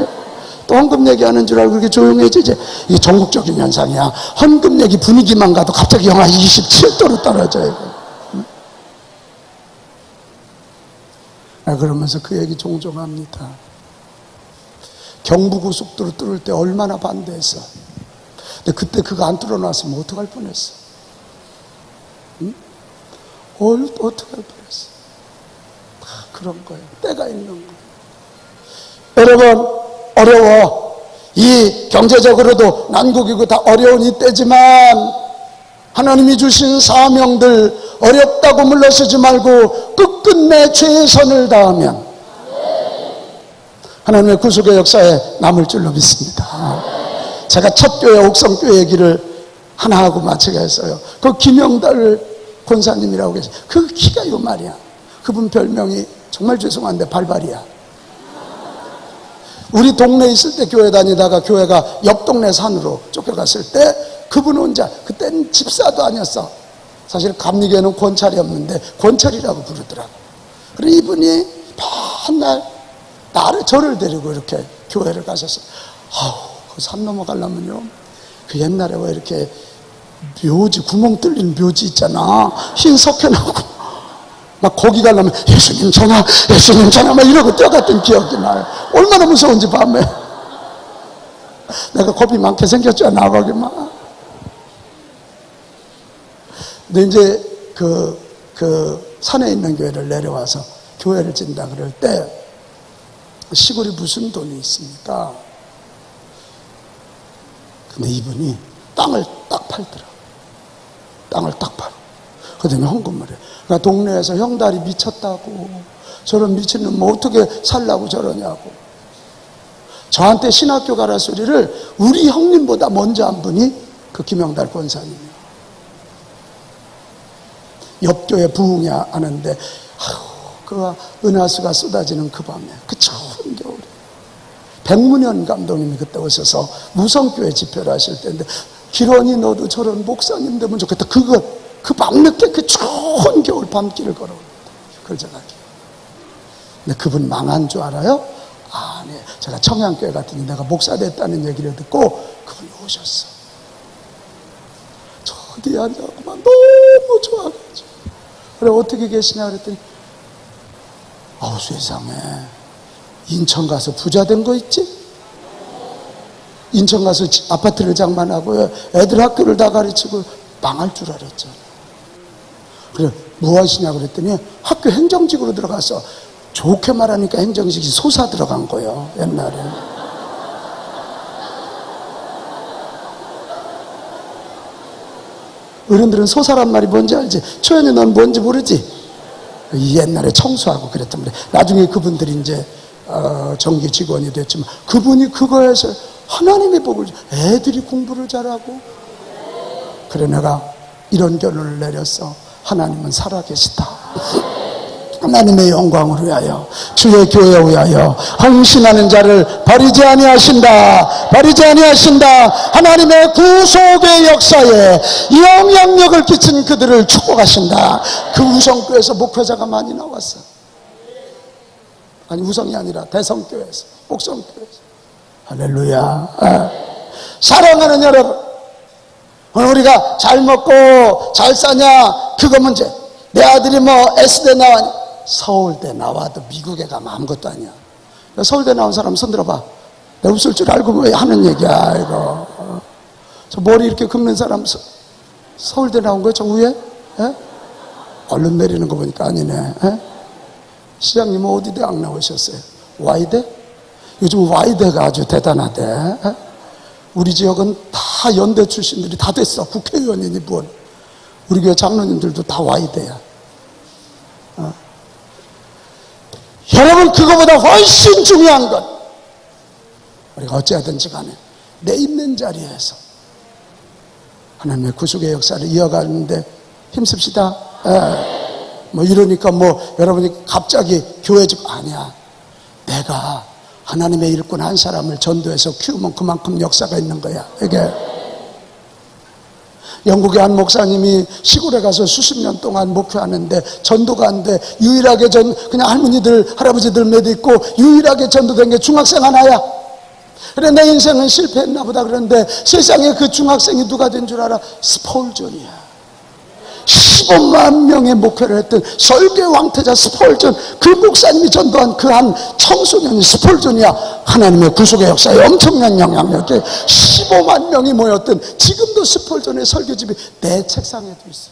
또 헌금 얘기하는 줄 알고 이렇게 조용해지지? 이게 전국적인 현상이야. 헌금 얘기 분위기만 가도 갑자기 영하 27도로 떨어져요. 그러면서 그 얘기 종종 합니다. 경부고속도로 뚫을 때 얼마나 반대했어. 근데 그때 그거 안 뚫어놨으면 어떡할 뻔했어. 응? 어떡할 뻔했어. 다 그런 거예요. 때가 있는 거예요. 여러분 어려워. 이 경제적으로도 난국이고 다 어려운 이때지만 하나님이 주신 사명들 어렵다고 물러서지 말고 끝끝내 최선을 다하면 하나님의 구속의 역사에 남을 줄로 믿습니다. 제가 첫 교회 옥성교회 얘기를 하나 하고 마치게 했어요. 그 김영달 권사님이라고 계세요. 그 키가 요 말이야. 그분 별명이 정말 죄송한데 발발이야. 우리 동네에 있을 때 교회 다니다가 교회가 옆 동네 산으로 쫓겨갔을 때 그분 혼자, 그때는 집사도 아니었어. 사실 감리교회는 권찰이 없는데 권찰이라고 부르더라고. 그래 이분이 맨날 저를 데리고 이렇게 교회를 가셨어요. 그 산 넘어가려면요, 그 옛날에 왜 이렇게 묘지, 구멍 뚫린 묘지 있잖아. 흰 석회나고 막 거기 가려면 예수님 전화, 예수님 전화 막 이러고 뛰어갔던 기억이 나요. 얼마나 무서운지 밤에. 내가 겁이 많게 생겼잖아 거기 막. 근데 이제 그 산에 있는 교회를 내려와서 교회를 짓는다 그럴 때 시골이 무슨 돈이 있습니까? 근데 이분이 땅을 딱 팔더라. 땅을 딱 팔아. 그 다음에 헌금을 해. 그러니까 동네에서 형달이 미쳤다고, 저런 미친놈 뭐 어떻게 살라고 저러냐고. 저한테 신학교 가라 소리를 우리 형님보다 먼저 한 분이 그 김영달 권사님이에요. 옆교회 부흥야 하는데 그 은하수가 쏟아지는 그 밤에, 그 추운 겨울에 백문현 감독님이 그때 오셔서 무성교회 집회를 하실 때인데, 기런이 너도 저런 목사님 되면 좋겠다. 그 밤늦게 그 추운 겨울 밤길을 걸어옵니다. 그걸 제가 기억해요. 근데 그분 망한 줄 알아요? 아니, 제가 청양교회 갔더니 내가 목사 됐다는 얘기를 듣고 그분이 오셨어. 저 뒤에 앉아갖고만 너무 좋아가지고. 그래 어떻게 계시냐 그랬더니, 세상에 인천 가서 부자 된 거 있지? 인천 가서 아파트를 장만하고 애들 학교를 다 가르치고 망할 줄 알았잖아. 그래 뭐 하시냐 그랬더니 학교 행정직으로 들어가서, 좋게 말하니까 행정직이 소사 들어간 거예요 옛날에. 어른들은 소사란 말이 뭔지 알지? 초연이 넌 뭔지 모르지? 옛날에 청소하고 그랬단 말이야. 나중에 그분들이 이제 정기 직원이 됐지만 그분이 그거에서 하나님의 복을, 애들이 공부를 잘하고. 그래 내가 이런 결론을 내렸어. 하나님은 살아계시다. 하나님의 영광을 위하여, 주의 교회에 위하여 헌신하는 자를 버리지 아니하신다. 버리지 아니하신다. 하나님의 구속의 역사에 영향력을 끼친 그들을 축복하신다. 그 우성교회에서 목회자가 많이 나왔어. 아니 우성이 아니라 대성교회에서, 옥성교회에서. 할렐루야. 사랑하는 여러분, 오늘 우리가 잘 먹고 잘 사냐 그거 문제. 내 아들이 뭐 S대 나왔냐, 서울대 나와도 미국에 가면 아무것도 아니야. 서울대 나온 사람 손 들어봐. 내가 웃을 줄 알고 왜 하는 얘기야 이거. 저 머리 이렇게 긁는 사람 서울대 나온 거야 저 위에? 에? 얼른 내리는 거 보니까 아니네. 에? 시장님은 어디 대학 나오셨어요? Y대? 요즘 Y대가 아주 대단하대. 에? 우리 지역은 다 연대 출신들이 다 됐어. 국회의원이니 뭘. 우리 교회 장로님들도 다 Y대야. 여러분, 그거보다 훨씬 중요한 건 우리가 어찌하든지 간에 내 있는 자리에서 하나님의 구속의 역사를 이어가는데 힘씁시다. 뭐 이러니까 뭐 여러분이 갑자기 교회 집 아니야. 내가 하나님의 일꾼 한 사람을 전도해서 키우면 그만큼 역사가 있는 거야. 이게 영국의 한 목사님이 시골에 가서 수십 년 동안 목회하는데 전도가 안 돼. 유일하게 그냥 할머니들 할아버지들 믿고 유일하게 전도된 게 중학생 하나야. 그래 내 인생은 실패했나 보다. 그런데 세상에 그 중학생이 누가 된 줄 알아? 스폴전이야. 15만 명의 목회를 했던 설계 왕태자 스폴전, 그 목사님이 전도한 그 한 청소년이 스폴전이야. 하나님의 구속의 역사에 엄청난 영향력이 15만 명이 모였던, 지금도 스폴전의 설교집이 내 책상에도 있어.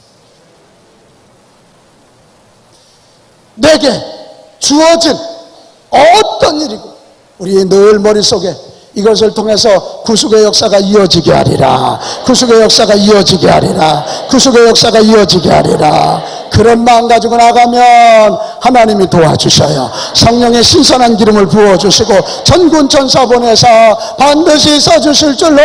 내게 주어진 어떤 일이고, 우리 늘 머릿속에 이것을 통해서 구속의 역사가 이어지게 하리라. 구속의 역사가 이어지게 하리라. 구속의 역사가 이어지게 하리라. 그런 마음 가지고 나가면 하나님이 도와주셔요. 성령의 신선한 기름을 부어주시고 전군 천사 보내서 반드시 써주실 줄로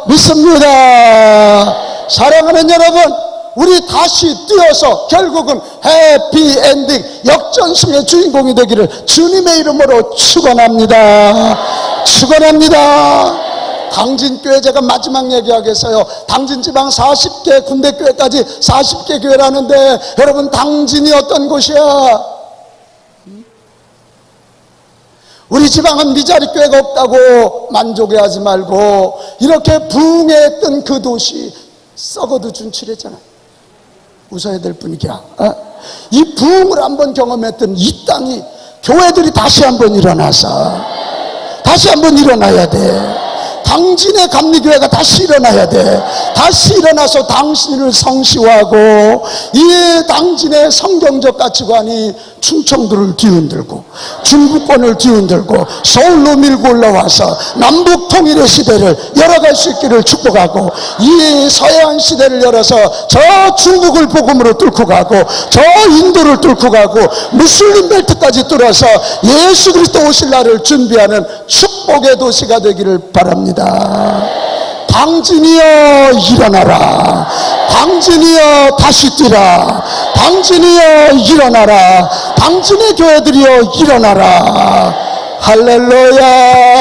믿습니다. 사랑하는 여러분, 우리 다시 뛰어서 결국은 해피엔딩 역전승의 주인공이 되기를 주님의 이름으로 축원합니다. 축원합니다. 당진교회, 제가 마지막 얘기하겠어요. 당진지방 40개 군대교회까지 40개 교회라는데, 여러분 당진이 어떤 곳이야? 우리 지방은 미자리 교회가 없다고 만족해하지 말고, 이렇게 부흥했던 그 도시 썩어도 준칠했잖아요. 웃어야 될 분위기야. 이 부흥을 한번 경험했던 이 땅이, 교회들이 다시 한번 일어나서 다시 한번 일어나야 돼. 당진의 감리교회가 다시 일어나야 돼. 다시 일어나서 당신을 성시화하고, 이 당진의 성경적 가치관이 충청도를 뒤흔들고 중부권을 뒤흔들고 서울로 밀고 올라와서 남북 통일의 시대를 열어갈 수 있기를 축복하고, 이 서해안 시대를 열어서 저 중국을 복음으로 뚫고 가고 저 인도를 뚫고 가고 무슬림 벨트까지 뚫어서 예수 그리스도 오실 날을 준비하는 축복의 도시가 되기를 바랍니다. 당진이여 일어나라. 당진이여 다시 뛰라. 당진이여 일어나라. 당진의 교회들이여 일어나라. 할렐루야.